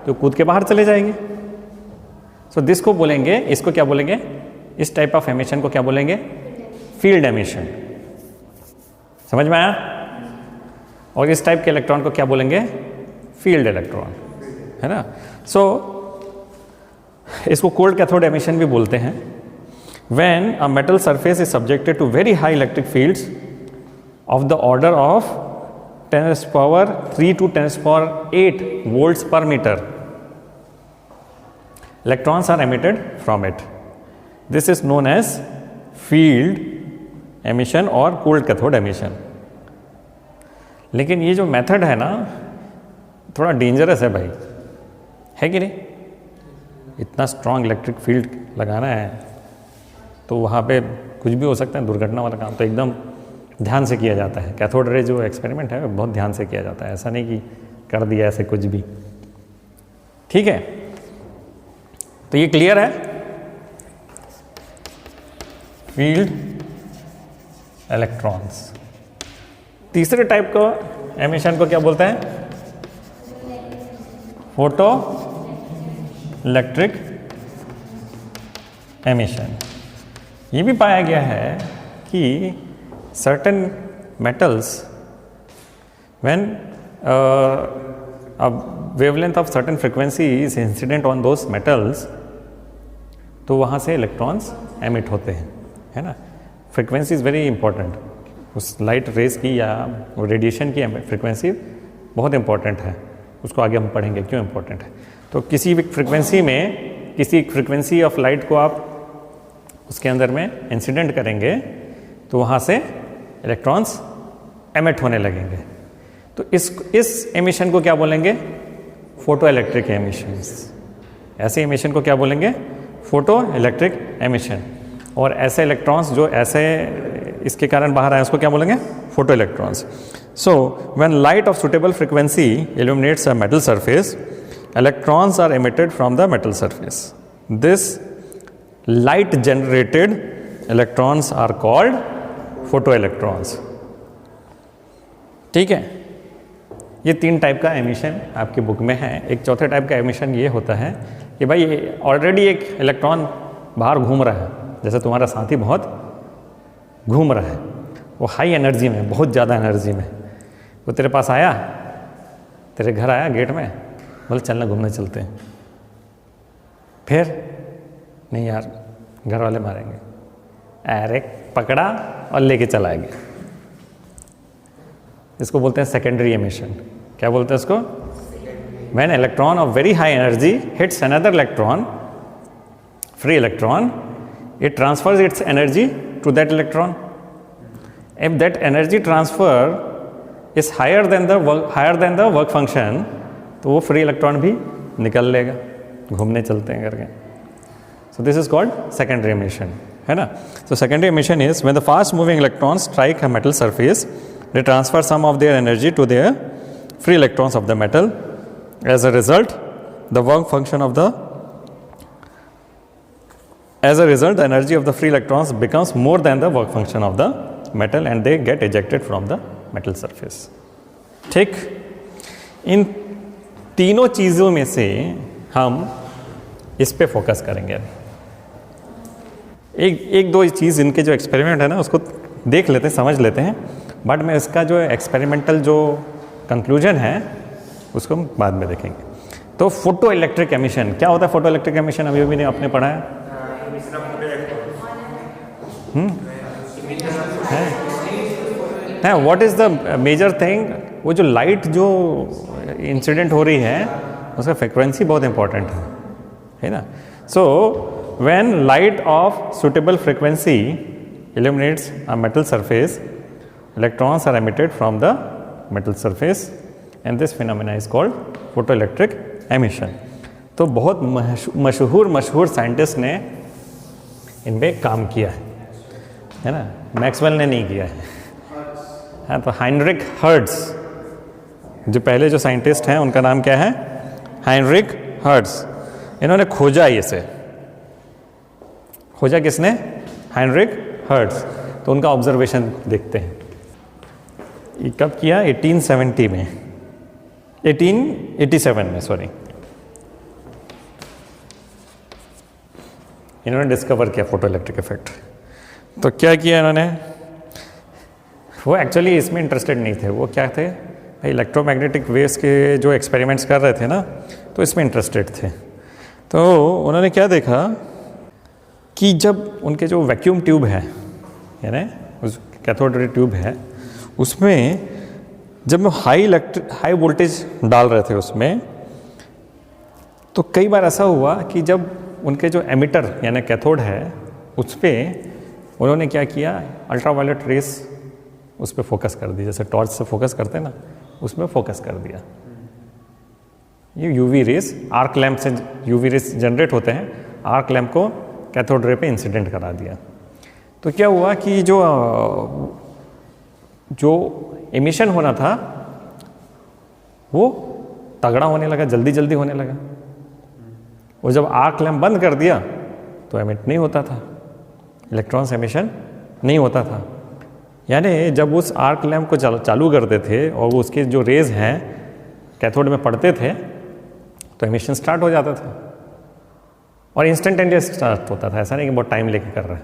तो कूद के बाहर चले जाएंगे। सो दिस को बोलेंगे, इसको क्या बोलेंगे, इस टाइप ऑफ एमिशन को क्या बोलेंगे? Field emission. समझ में आया? और इस टाइप के इलेक्ट्रॉन को क्या बोलेंगे? फील्ड इलेक्ट्रॉन, है ना। सो इसको कोल्ड कैथोड एमिशन भी बोलते हैं। When a metal surface is subjected to very high electric fields of the order of 10⁻³ to 10⁸ volts per meter, electrons are emitted from it. This is known as field emission or cold cathode emission. लेकिन ये जो मेथड है ना थोड़ा डेंजरस है भाई, है कि नहीं? इतना स्ट्रॉन्ग इलेक्ट्रिक फील्ड लगाना है तो वहाँ पे कुछ भी हो सकता है, दुर्घटना वाला काम तो एकदम ध्यान से किया जाता है। कैथोड रे जो एक्सपेरिमेंट है बहुत ध्यान से किया जाता है, ऐसा नहीं कि कर दिया ऐसे कुछ भी। ठीक है, तो ये क्लियर है? Field electrons. तीसरे टाइप को एमिशन को क्या बोलते हैं? Photo electric emission. ये भी पाया गया है कि certain metals when a wavelength of certain frequency is incident on those metals, तो वहाँ से इलेक्ट्रॉन्स एमिट होते हैं, है ना। फ्रिक्वेंसी इज़ वेरी इंपॉर्टेंट, उस लाइट रेज की या रेडिएशन की फ्रिक्वेंसी बहुत इंपॉर्टेंट है, उसको आगे हम पढ़ेंगे क्यों इंपॉर्टेंट है। तो किसी भी फ्रिक्वेंसी में, किसी फ्रिक्वेंसी ऑफ लाइट को आप उसके अंदर में इंसिडेंट करेंगे तो वहाँ से इलेक्ट्रॉन्स एमिट होने लगेंगे। तो इस एमिशन को क्या बोलेंगे? Photo electric emissions. ऐसे एमिशन को क्या बोलेंगे? Photo electric emission. और ऐसे इलेक्ट्रॉन्स जो ऐसे इसके कारण बाहर आए उसको क्या बोलेंगे? Photo electrons. So when light of suitable frequency illuminates a metal surface, electrons are emitted from the metal surface. This light generated electrons are called photoelectrons. ठीक है, ये 3 टाइप का एमिशन आपकी बुक में है। एक चौथे टाइप का एमिशन ये होता है कि भाई ऑलरेडी एक इलेक्ट्रॉन बाहर घूम रहा है, जैसे तुम्हारा साथी बहुत घूम रहा है, वो हाई एनर्जी में, बहुत ज़्यादा एनर्जी में, वो तेरे पास आया, तेरे घर आया गेट में, बोले चलना घूमने चलते हैं। फिर नहीं यार घर वाले मारेंगे, अरे पकड़ा और लेके चला गया, इसको बोलते हैं सेकेंडरी एमिशन। क्या बोलते हैं इसको? When electron of very high energy hits another electron, free electron, it transfers its energy to that electron. If that energy transfer is higher than the work function, तो वो free electron भी निकल लेगा, घूमने चलते हैं करके। So this is called secondary emission, है ना? So secondary emission is when the fast moving electrons strike a metal surface, they transfer some of their energy to their free electrons of the metal. As a result, the energy of the free electrons becomes more than the work function of the metal and they get ejected from the metal surface. ठीक, इन तीनों चीज़ों में से हम इस पे फोकस करेंगे। एक दो चीज़ इनके जो एक्सपेरिमेंट है ना उसको देख लेते हैं, समझ लेते हैं, बट मैं इसका जो एक्सपेरिमेंटल जो कंक्लूजन है उसको हम बाद में देखेंगे। तो फोटो इलेक्ट्रिक एमिशन क्या होता है? फोटो इलेक्ट्रिक एमिशन अभी भी नहीं आपने पढ़ा है? What is the major thing? वो जो लाइट जो इंसिडेंट हो रही है उसका फ्रिक्वेंसी बहुत इंपॉर्टेंट है ना? So when light of suitable frequency illuminates a metal surface, electrons are emitted from the metal surface and this phenomena is called photoelectric emission. तो बहुत मशहूर साइंटिस्ट ने इन पे काम किया है ना? मैक्सवेल ने नहीं किया है। हाँ, तो हाइनरिक हर्ट्ज जो पहले जो साइंटिस्ट हैं उनका नाम क्या है? Heinrich hertz. इन्होंने खोजा, इसे खोजा किसने? Heinrich hertz. तो उनका ऑब्जर्वेशन देखते हैं। ये कब किया? 1870 में, 1887 में सॉरी, इन्होंने डिस्कवर किया फोटो इलेक्ट्रिक इफेक्ट। तो क्या किया इन्होंने? वो एक्चुअली इसमें इंटरेस्टेड नहीं थे। वो क्या थे भाई, इलेक्ट्रोमैग्नेटिक वेव्स के जो एक्सपेरिमेंट्स कर रहे थे ना, तो इसमें इंटरेस्टेड थे। तो उन्होंने क्या देखा कि जब उनके जो वैक्यूम ट्यूब है, यानी उस कैथोड रे ट्यूब है, उसमें जब वो हाई वोल्टेज डाल रहे थे उसमें, तो कई बार ऐसा हुआ कि जब उनके जो एमिटर यानी कैथोड है उस पर उन्होंने क्या किया, अल्ट्रावायलेट रेस उस पर फोकस कर दी, जैसे टॉर्च से फोकस करते हैं ना, उसमें फोकस कर दिया। ये यूवी रेस, आर्क लैम्प से यूवी रेस जनरेट होते हैं, आर्क लैम्प को कैथोड रे पे इंसिडेंट करा दिया। तो क्या हुआ कि जो एमिशन होना था वो तगड़ा होने लगा, जल्दी होने लगा। और जब आर्क लैम्प बंद कर दिया तो एमिट नहीं होता था, इलेक्ट्रॉन्स एमिशन नहीं होता था। यानी जब उस आर्क लैम्प को चालू करते थे और उसके जो रेज हैं कैथोड में पड़ते थे तो एमिशन स्टार्ट हो जाता था, और इंस्टेंटेनियस स्टार्ट होता था। ऐसा नहीं कि बहुत टाइम लेके कर रहा है,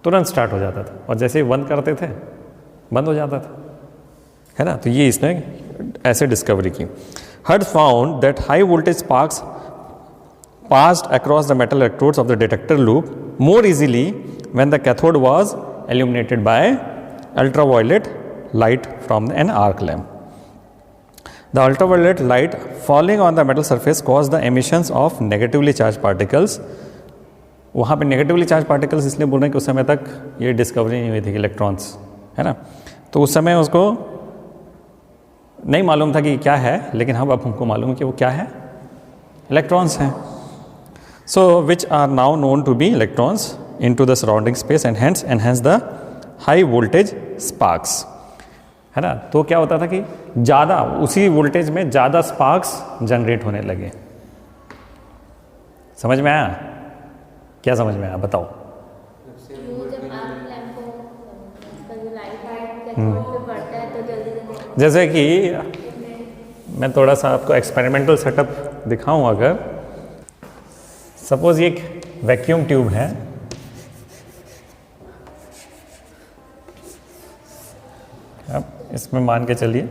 तुरंत स्टार्ट हो जाता था, और जैसे ही बंद करते थे बंद हो जाता था, है ना? तो ये इसने ऐसे डिस्कवरी की। Hertz found that high voltage sparks passed across the metal electrodes of the detector loop more easily when the cathode was illuminated by ultraviolet light from an arc lamp. The ultraviolet light falling on the metal surface caused the emissions of negatively charged particles. वहाँ पे नेगेटिवली चार्ज पार्टिकल्स इसलिए बोल रहे हैं कि उस समय तक ये डिस्कवरी नहीं हुई थी इलेक्ट्रॉन्स, है ना? तो उस समय उसको नहीं मालूम था कि क्या है, लेकिन अब हमको मालूम है कि वो क्या है, इलेक्ट्रॉन्स हैं। So which are now known to be electrons into the surrounding space and hence enhance the high voltage sparks, है ना? तो क्या होता था कि ज़्यादा उसी वोल्टेज में ज़्यादा स्पार्क्स जनरेट होने लगे। समझ में आया? क्या समझ में आया बताओ? जैसे कि मैं थोड़ा सा आपको एक्सपेरिमेंटल सेटअप दिखाऊं। अगर सपोज ये एक वैक्यूम ट्यूब है, अब इसमें मान के चलिए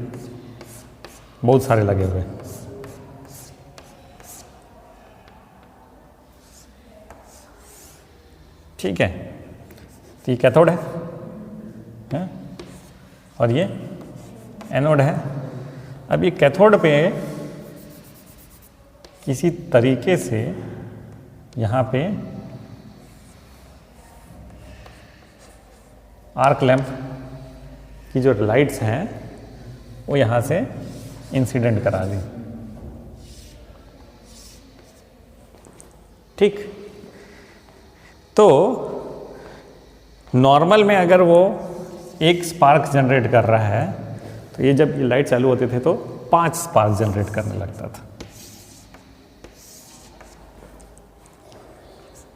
बहुत सारे लगे हुए, ठीक है? तो ये कैथोड है, और ये एनोड है। अब ये कैथोड पे किसी तरीके से यहाँ पे आर्क लैंप की जो लाइट्स हैं वो यहाँ से इंसिडेंट करा दी। ठीक, तो नॉर्मल में अगर वो एक स्पार्क जनरेट कर रहा है तो ये जब ये लाइट चालू होते थे तो 5 स्पार्क जनरेट करने लगता था।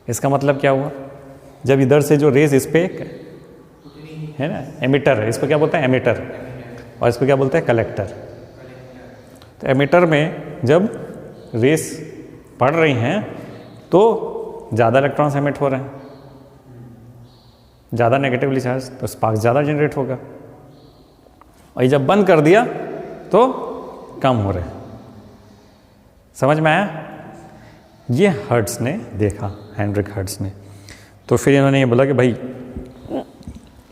इसका मतलब क्या हुआ, जब इधर से जो रेज इस पे है ना, एमिटर है, इसको क्या बोलते हैं एमिटर, और इसको क्या बोलते हैं कलेक्टर। तो एमिटर में जब रेस पड़ रही हैं तो ज़्यादा इलेक्ट्रॉन्स एमिट हो रहे हैं, ज़्यादा नेगेटिवली चार्ज, तो स्पार्क ज़्यादा जनरेट होगा, और ये जब बंद कर दिया तो कम हो रहे हैं। समझ में आया? ये हर्ट्ज ने देखा, हेनरिक हर्ट्ज ने। तो फिर इन्होंने ये बोला कि भाई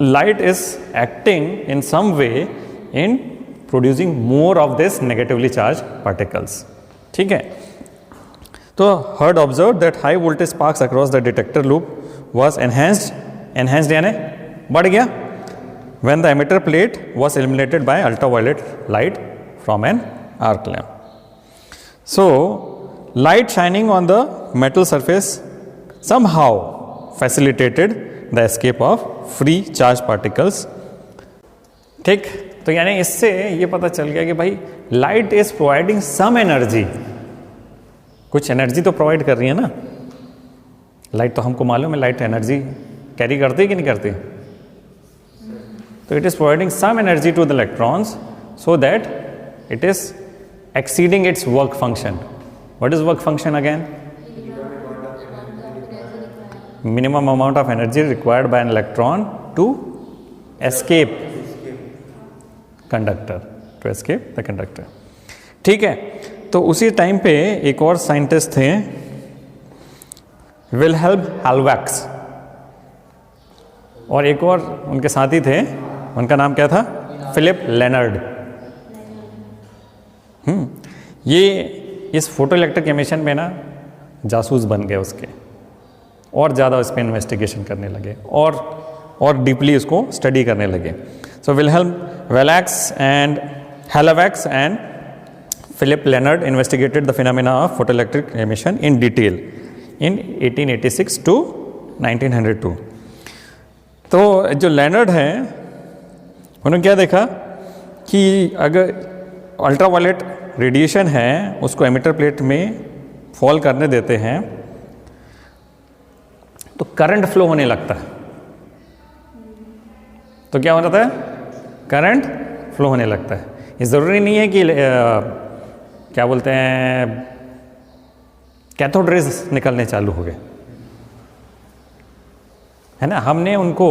light is acting in some way in producing more of this negatively charge particles. ठीक है, तो Hertz observe that high voltage sparks across the detector loop was enhanced यानी बढ़ गया when the emitter plate was illuminated by ultraviolet light from an arc lamp. So light shining on the metal surface somehow facilitated the escape of free charge particles. ठीक, तो यानी इससे ये पता चल गया कि भाई light is providing some energy, कुछ एनर्जी तो प्रोवाइड कर रही है ना लाइट। तो हमको मालूम है लाइट एनर्जी कैरी करती है कि नहीं करती। तो it is providing some energy to the electrons so that it is exceeding its work function. What is work function again? Minimum amount of energy required by an electron to escape conductor, to escape the conductor. ठीक है, तो उसी टाइम पे एक और साइंटिस्ट थे विल्हेल्म हाल्बैक्स, और एक और उनके साथी थे, उनका नाम क्या था? Philipp Lenard. ये इस फोटो इलेक्ट्रिक एमिशन में ना जासूस बन गए उसके, और ज़्यादा उस पर इन्वेस्टिगेशन करने लगे और डीपली उसको स्टडी करने लगे। So Wilhelm Hallwachs and Philipp Lenard investigated the phenomena of photo electric emission in detail in 1886 to 1902। तो जो लेनर्ड है उन्होंने क्या देखा कि अगर अल्ट्रावायलेट रेडिएशन है उसको एमिटर प्लेट में फॉल करने देते हैं तो करंट फ्लो होने लगता है। तो क्या हो जाता है? करंट फ्लो होने लगता है। ये ज़रूरी नहीं है कि क्या बोलते हैं कैथोड रेज निकलने चालू हो गए, है ना। हमने उनको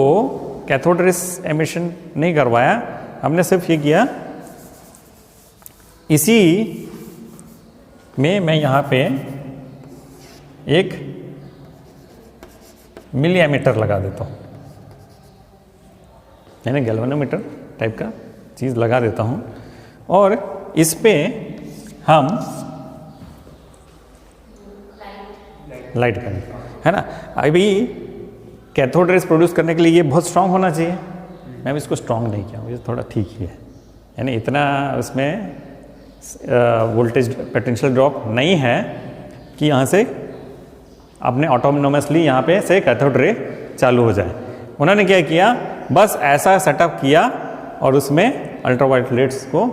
कैथोड रेज एमिशन नहीं करवाया, हमने सिर्फ ये किया, इसी में मैं यहाँ पे एक मिली एमीटर लगा देता हूँ, यानी गैल्वेनोमीटर टाइप का चीज़ लगा देता हूँ, और इस पे हम लाइट करें, है ना। अभी कैथोड रेज प्रोड्यूस करने के लिए ये बहुत स्ट्रांग होना चाहिए, मैं इसको स्ट्रांग नहीं किया, ये थोड़ा ठीक ही है, यानी इतना उसमें वोल्टेज पोटेंशियल ड्रॉप नहीं है कि यहाँ से अपने ऑटोनोमसली यहाँ पे से कैथोड रे चालू हो जाए। उन्होंने क्या किया, बस ऐसा सेटअप किया और उसमें अल्ट्रावायलेट्स को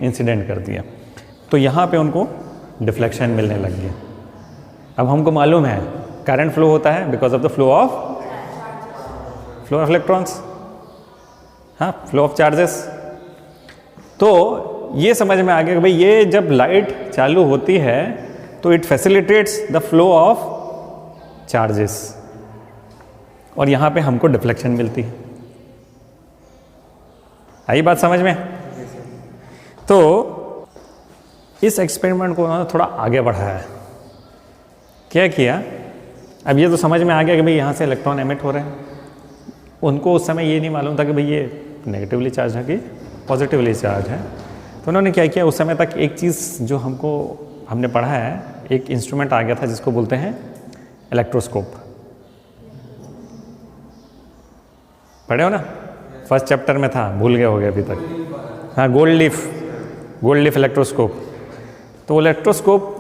इंसिडेंट कर दिया, तो यहाँ पे उनको डिफ्लेक्शन मिलने लग गया। अब हमको मालूम है करंट फ्लो होता है because of the flow of electrons, हाँ, फ्लो ऑफ चार्जेस। तो ये समझ में आ गया कि भाई ये जब लाइट चालू होती है तो it facilitates the flow of charges, और यहाँ पे हमको डिफ्लेक्शन मिलती है। आई बात समझ में? तो इस एक्सपेरिमेंट को उन्होंने थोड़ा आगे बढ़ाया है। क्या किया, अब ये तो समझ में आ गया कि भाई यहाँ से इलेक्ट्रॉन एमिट हो रहे हैं, उनको उस समय ये नहीं मालूम था कि भाई ये नेगेटिवली चार्ज है कि पॉजिटिवली चार्ज है। तो उन्होंने क्या किया, उस समय तक एक चीज़ जो हमने पढ़ा है, एक इंस्ट्रूमेंट आ गया था जिसको बोलते हैं इलेक्ट्रोस्कोप। पढ़े हो ना, फर्स्ट चैप्टर में था, भूल गए हो गए अभी तक। हाँ, गोल्ड लीफ इलेक्ट्रोस्कोप। तो वो इलेक्ट्रोस्कोप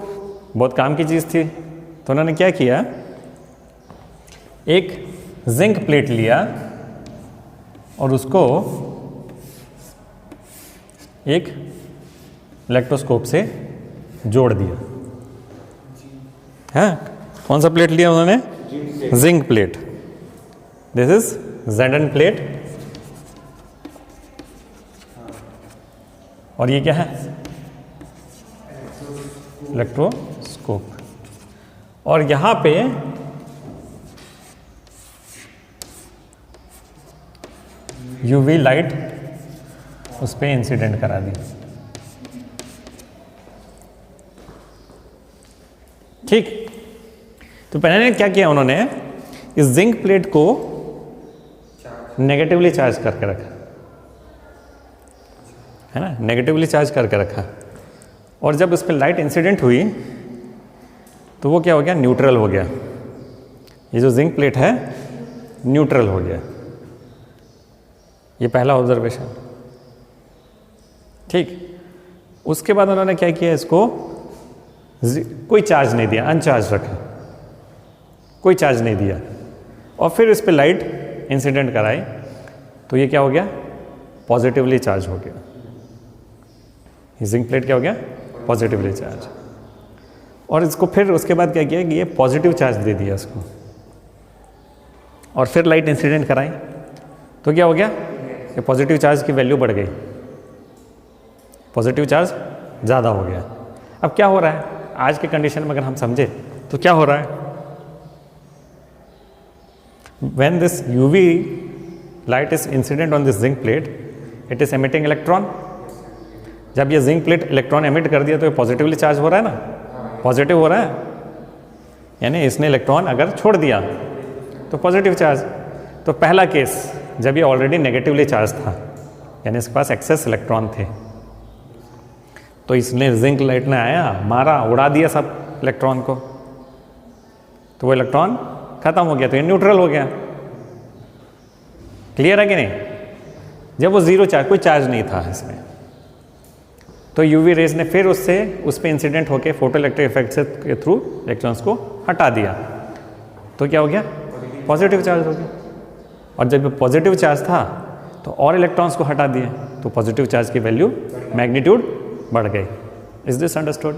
बहुत काम की चीज़ थी। तो उन्होंने क्या किया, एक जिंक प्लेट लिया और उसको एक इलेक्ट्रोस्कोप से जोड़ दिया। हाँ, कौन सा प्लेट लिया उन्होंने? Zinc plate. This is Zn plate. और ये क्या है? इलेक्ट्रोस्कोप। और यहां पे यूवी लाइट उस पे इंसिडेंट करा दी। ठीक, तो पहले क्या किया उन्होंने, इस जिंक प्लेट को नेगेटिवली चार्ज करके रखा, है ना, नेगेटिवली चार्ज करके रखा। और जब उस पर लाइट इंसिडेंट हुई तो वो क्या हो गया, न्यूट्रल हो गया। ये जो जिंक प्लेट है न्यूट्रल हो गया। ये पहला ऑब्जर्वेशन। ठीक, उसके बाद उन्होंने क्या किया, इसको कोई चार्ज नहीं दिया, अनचार्ज रखा, कोई चार्ज नहीं दिया। और फिर इस पर लाइट इंसिडेंट कराई तो ये क्या हो गया, पॉजिटिवली चार्ज हो गया। ये जिंक प्लेट क्या हो गया, पॉजिटिवली चार्ज। और इसको फिर उसके बाद क्या किया कि ये पॉजिटिव चार्ज दे दिया इसको, और फिर लाइट इंसिडेंट कराई तो क्या हो गया, ये पॉजिटिव चार्ज की वैल्यू बढ़ गई, पॉजिटिव चार्ज ज़्यादा हो गया। अब क्या हो रहा है आज के कंडीशन में अगर हम समझे तो क्या हो रहा है, when this UV light is incident on this zinc plate, it is emitting electron। जब ये जिंक प्लेट इलेक्ट्रॉन एमिट कर दिया तो ये पॉजिटिवली चार्ज हो रहा है ना, पॉजिटिव हो रहा है, यानी इसने इलेक्ट्रॉन अगर छोड़ दिया तो पॉजिटिव चार्ज। तो पहला केस जब ये ऑलरेडी नेगेटिवली चार्ज था, यानी इसके पास एक्सेस इलेक्ट्रॉन थे, तो इसने जिंक लाइट ने आया, मारा, उड़ा दिया सब इलेक्ट्रॉन को, तो वो इलेक्ट्रॉन खत्म हो गया, तो ये न्यूट्रल हो गया। क्लियर है कि नहीं? जब वो जीरो चार्ज, कोई चार्ज नहीं था इसमें, तो यूवी रेज ने फिर उस पे इंसिडेंट होकर फोटो इलेक्ट्रिक इफेक्ट के थ्रू इलेक्ट्रॉन्स को हटा दिया, तो क्या हो गया, पॉजिटिव चार्ज हो गया। और जब पॉजिटिव चार्ज था तो और इलेक्ट्रॉन्स को हटा दिए, तो पॉजिटिव चार्ज की वैल्यू, मैग्नीट्यूड बढ़ गई। Is this understood?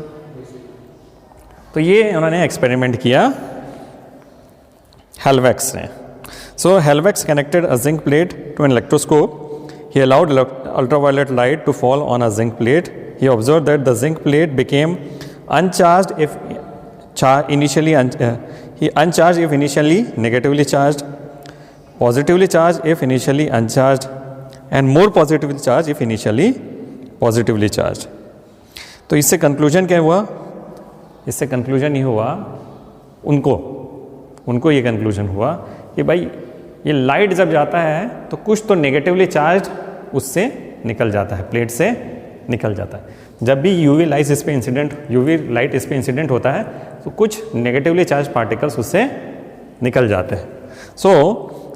तो ये उन्होंने एक्सपेरिमेंट किया हेलवेक्स ने। So Helmholtz connected a zinc plate to an electroscope. He allowed ultraviolet light to fall on a zinc plate. He observed that the zinc plate became uncharged if initially negatively charged, positively charged if initially uncharged, and more positively charged if initially positively charged. तो इससे कंक्लूजन क्या हुआ? इससे कंक्लूजन ये हुआ, उनको ये कंक्लूजन हुआ कि भाई ये लाइट जब जाता है तो कुछ तो नेगेटिवली चार्ज उससे निकल जाता है, प्लेट से निकल जाता है। जब भी यूवी लाइट इस पे इंसिडेंट होता है तो कुछ नेगेटिवली चार्ज पार्टिकल्स उससे निकल जाते हैं। So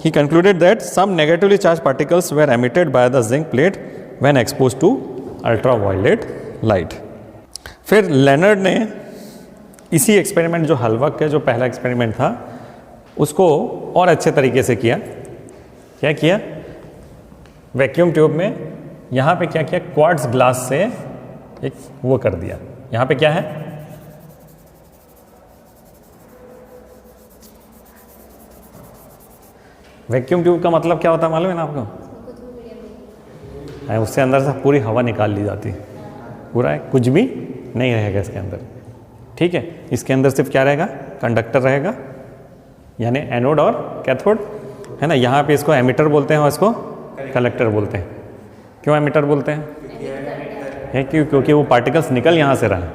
he concluded that some negatively charge particles were emitted by the zinc plate when expose to ultraviolet light. फिर लेनर्ड ने इसी एक्सपेरिमेंट, जो हलवक के जो पहला एक्सपेरिमेंट था, उसको और अच्छे तरीके से किया। क्या किया? वैक्यूम ट्यूब में यहाँ पे क्या किया, क्वार्ट्ज ग्लास से एक वो कर दिया। यहाँ पे क्या है, वैक्यूम ट्यूब का मतलब क्या होता है मालूम है ना आपको? उससे अंदर से पूरी हवा निकाल ली जाती है, पूरा है, कुछ भी नहीं रहेगा इसके अंदर। ठीक है, इसके अंदर सिर्फ क्या रहेगा, कंडक्टर रहेगा, यानी एनोड और कैथोड, है ना। यहाँ पे इसको एमिटर बोलते हैं और इसको कलेक्टर बोलते हैं। क्यों एमिटर बोलते हैं? क्योंकि वो पार्टिकल्स निकल यहाँ से रहा है।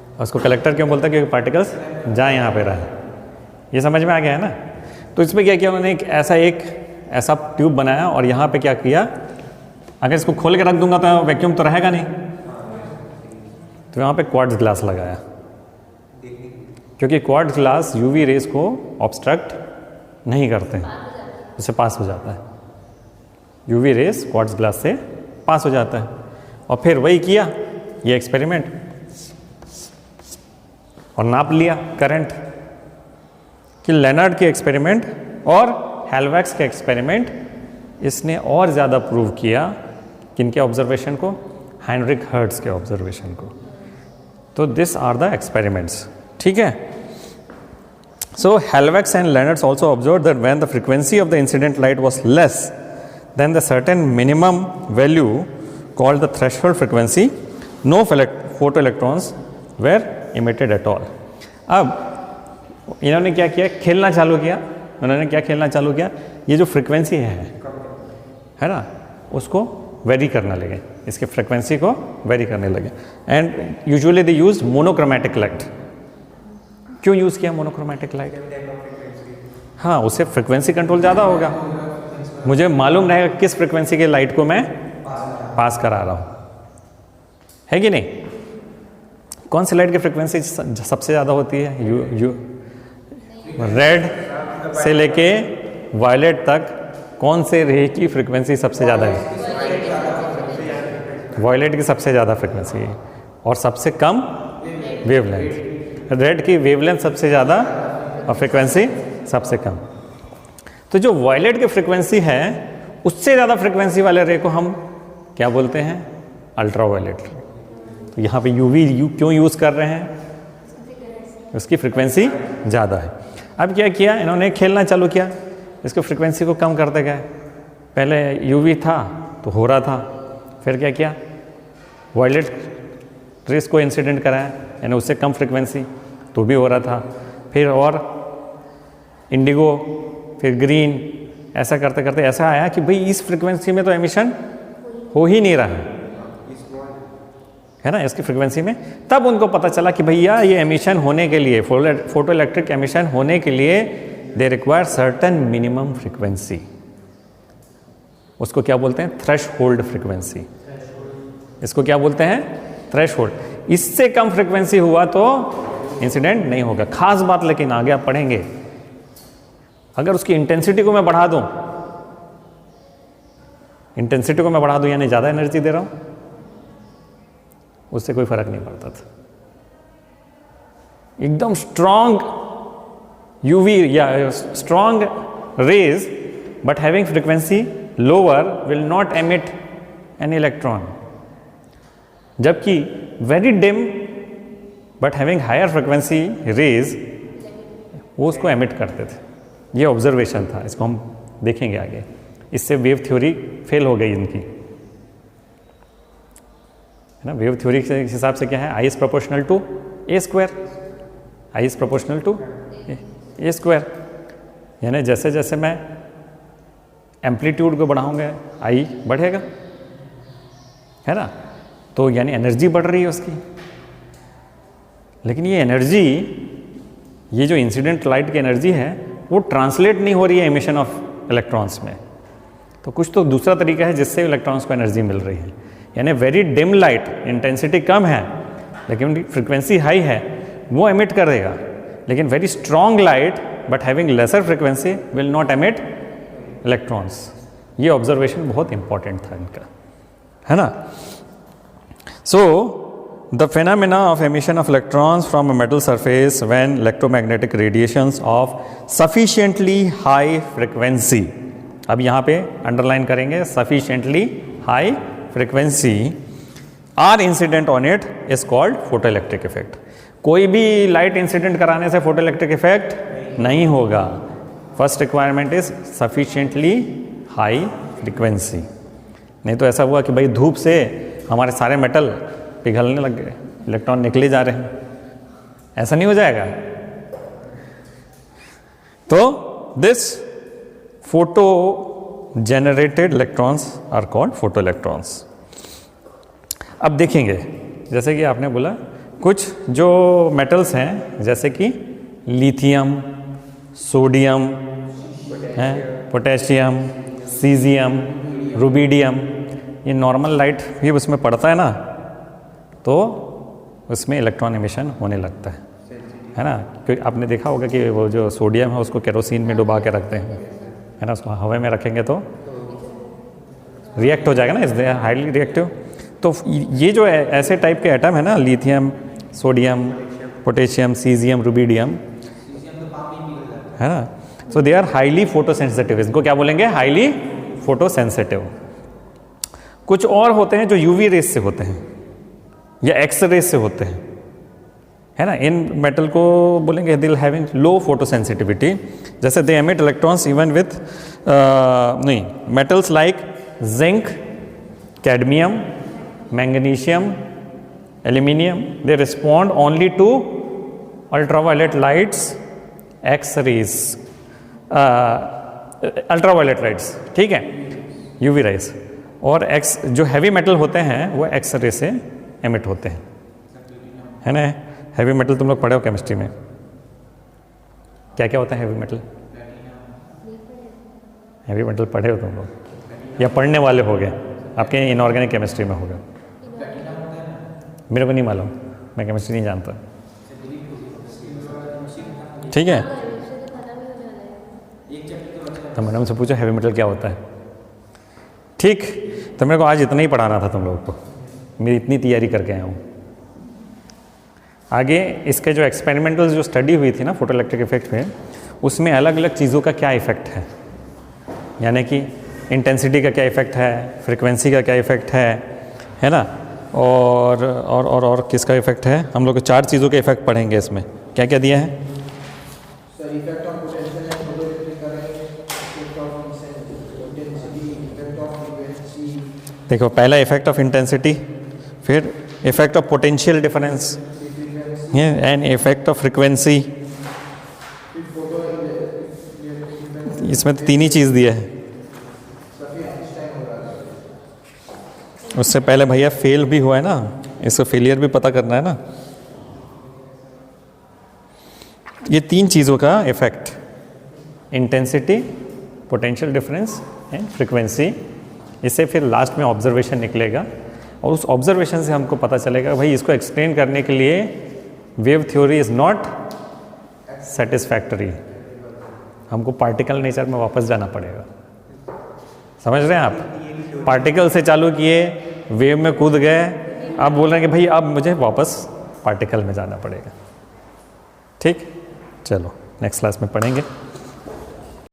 और उसको कलेक्टर क्यों बोलते हैं? क्योंकि पार्टिकल्स जहाँ यहाँ पे रहा है। ये समझ में आ गया है ना। तो इसमें क्या किया उन्होंने, एक ऐसा ट्यूब बनाया और यहाँ पे क्या किया, अगर इसको खोल के रख दूंगा तो वैक्यूम तो रहेगा नहीं, तो यहाँ पे क्वार्ट्ज ग्लास लगाया, क्योंकि क्वार्ट्ज ग्लास यूवी रेस को ऑब्स्ट्रक्ट नहीं करते हैं, उससे पास हो जाता है, यूवी रेस क्वार्ट्ज ग्लास से पास हो जाता है। और फिर वही किया ये एक्सपेरिमेंट और नाप लिया करंट, कि लेनार्ड के एक्सपेरिमेंट और हेलवैक्स के एक्सपेरिमेंट इसने और ज़्यादा प्रूव किया किनके ऑब्जर्वेशन को, हेनरिक हर्ट्ज के ऑब्जर्वेशन को। तो दिस आर द एक्सपेरिमेंट्स, ठीक है। So Hallwachs and Lenard also observe that when the frequency of the incident light was less than the certain minimum value called the threshold frequency, no photoelectrons were emitted at all. अब इन्होंने क्या किया, खेलना चालू किया, उन्होंने क्या खेलना चालू किया, ये जो फ्रीक्वेंसी है ना, उसको वेरी करने लगे, इसके फ्रीक्वेंसी को वेरी करने लगे। And usually they use monochromatic light. क्यों यूज़ किया मोनोक्रोमैटिक लाइट? हाँ, उससे फ्रीक्वेंसी कंट्रोल ज़्यादा होगा, मुझे मालूम रहेगा किस फ्रीक्वेंसी के लाइट को मैं पास करा रहा हूं, है कि नहीं। कौन सी लाइट की फ्रीक्वेंसी सबसे ज़्यादा होती है? रेड से लेके वायलेट तक कौन से रे की फ्रीक्वेंसी सबसे ज़्यादा है? वायलेट की सबसे ज़्यादा फ्रीक्वेंसी है और सबसे कम वेवलेंथ। रेड की वेवलेंथ सबसे ज़्यादा और फ्रीक्वेंसी सबसे कम। तो जो वायलेट की फ्रीक्वेंसी है उससे ज़्यादा फ्रीक्वेंसी वाले रे को हम क्या बोलते हैं? Ultra violet. तो यहाँ पे यूवी क्यों यूज़ कर रहे हैं? उसकी फ्रीक्वेंसी ज़्यादा है। अब क्या किया इन्होंने, खेलना चालू किया, इसको फ्रीक्वेंसी को कम करते गए। पहले यूवी था तो हो रहा था, फिर क्या किया, वायलेट रेस को इंसिडेंट कराया, यानी उससे कम फ्रीक्वेंसी तो भी हो रहा था, फिर और इंडिगो, फिर ग्रीन, ऐसा करते करते ऐसा आया कि भाई इस फ्रीक्वेंसी में तो एमिशन हो ही नहीं रहा है ना, इसकी फ्रीक्वेंसी में। तब उनको पता चला कि भैया ये एमिशन होने के लिए, फोटो इलेक्ट्रिक एमिशन होने के लिए they require certain minimum frequency. उसको क्या बोलते हैं? Threshold frequency. इसको क्या बोलते हैं? थ्रेशहोल्ड। इससे कम फ्रीक्वेंसी हुआ तो इंसिडेंट नहीं होगा। खास बात लेकिन आगे आप पढ़ेंगे, अगर उसकी इंटेंसिटी को मैं बढ़ा दूं, इंटेंसिटी को मैं बढ़ा दूं यानी ज़्यादा एनर्जी दे रहा हूं, उससे कोई फर्क नहीं पड़ता था। एकदम स्ट्रॉन्ग यूवी या strong rays but having frequency lower will not emit an electron, जबकि very dim but having higher frequency rays वो उसको एमिट करते थे। ये ऑब्जर्वेशन था, इसको हम देखेंगे आगे। इससे वेव थ्योरी फेल हो गई इनकी, है ना। वेव थ्योरी के हिसाब से क्या है? I is proportional to A square, I is proportional to A square, यानी जैसे जैसे मैं एम्पलीट्यूड को बढ़ाऊंगा आई बढ़ेगा, है ना। तो यानी एनर्जी बढ़ रही है उसकी, लेकिन ये एनर्जी, ये जो इंसिडेंट लाइट की एनर्जी है वो ट्रांसलेट नहीं हो रही है एमिशन ऑफ इलेक्ट्रॉन्स में। तो कुछ तो दूसरा तरीका है जिससे इलेक्ट्रॉन्स को एनर्जी मिल रही है। यानी वेरी डिम लाइट, इंटेंसिटी कम है लेकिन फ्रीक्वेंसी हाई है, वो एमिट करेगा, लेकिन very strong light but having laser frequency will not emit electrons. ये ऑब्जर्वेशन बहुत इंपॉर्टेंट था इनका, है ना। सो the phenomena of emission of electrons from a metal surface when electromagnetic radiations of sufficiently high frequency, अब यहाँ पे अंडरलाइन करेंगे, sufficiently high frequency are incident on it is called photoelectric effect। कोई भी लाइट इंसिडेंट कराने से फोटोइलेक्ट्रिक इफेक्ट नहीं होगा। First requirement is sufficiently high frequency. नहीं तो ऐसा हुआ कि भाई धूप से हमारे सारे मेटल पिघलने लग गए, इलेक्ट्रॉन निकले जा रहे हैं, ऐसा नहीं हो जाएगा। तो this photo generated electrons are called photo electrons. अब देखेंगे, जैसे कि आपने बोला कुछ जो मेटल्स हैं जैसे कि लिथियम, सोडियम, हैं, पोटेशियम, सीजियम, रुबिडियम, ये नॉर्मल लाइट भी उसमें पड़ता है ना तो उसमें इलेक्ट्रॉन एमिशन होने लगता है ना। क्योंकि आपने देखा होगा कि वो जो सोडियम है उसको केरोसिन में डुबा के रखते हैं, है ना, उसको हवा में रखेंगे तो रिएक्ट हो जाएगा ना, इज हाईली रिएक्टिव। तो ये जो ऐसे टाइप के एटम है ना, lithium, sodium, potassium, caesium, rubidium, है ना, सो दे आर हाईली फोटोसेंसिटिव। इनको क्या बोलेंगे? Highly photosensitive. कुछ और होते हैं जो यूवी रेस से होते हैं या एक्स रेस से होते हैं, है ना। इन मेटल को बोलेंगे दे हैविंग लो फोटोसेंसिटिविटी, जैसे they emit electrons even with नहीं metals like zinc, cadmium, magnesium, aluminium, they respond only to ultraviolet lights, X rays, ultraviolet lights, ठीक है, यूवी रेस। और एक्स जो हैवी मेटल होते हैं वो एक्स रे से एमिट होते हैं, है ना। हैवी मेटल तुम लोग पढ़े हो केमिस्ट्री में, क्या क्या होता है हैवी मेटल? हैवी मेटल पढ़े हो तुम लोग या पढ़ने वाले हो गए? आपके इनऑर्गेनिक केमिस्ट्री में होगा, मेरे को नहीं मालूम, मैं केमिस्ट्री नहीं जानता, ठीक है। तो मैडम से पूछो हैवी मेटल क्या होता है, ठीक। तो मेरे को आज इतना ही पढ़ाना था तुम लोगों को, मेरी इतनी तैयारी करके आया हूँ। आगे इसके जो एक्सपेरिमेंटल जो स्टडी हुई थी ना फोटोइलेक्ट्रिक इफेक्ट में, उसमें अलग अलग चीज़ों का क्या इफेक्ट है, यानी कि इंटेंसिटी का क्या इफेक्ट है, फ्रीक्वेंसी का क्या इफेक्ट है ना, और किसका इफेक्ट है। हम लोग को 4 चीज़ों के इफेक्ट पढ़ेंगे इसमें। क्या क्या दिया है? देखो, पहला इफेक्ट ऑफ इंटेंसिटी, फिर effect of potential difference and effect of frequency. इसमें तो 3 ही चीज़ दिया है। उससे पहले भैया फेल भी हुआ है ना, इसको फेलियर भी पता करना है ना। ये 3 चीज़ों का effect, intensity, potential difference and frequency. इससे फिर लास्ट में ऑब्जर्वेशन निकलेगा और उस ऑब्जर्वेशन से हमको पता चलेगा भाई इसको एक्सप्लेन करने के लिए wave theory is not satisfactory, हमको पार्टिकल नेचर में वापस जाना पड़ेगा। समझ रहे हैं आप? पार्टिकल से चालू किए, वेव में कूद गए, अब बोल रहे हैं कि भाई अब मुझे वापस पार्टिकल में जाना पड़ेगा। ठीक, चलो नेक्स्ट क्लास में पढ़ेंगे।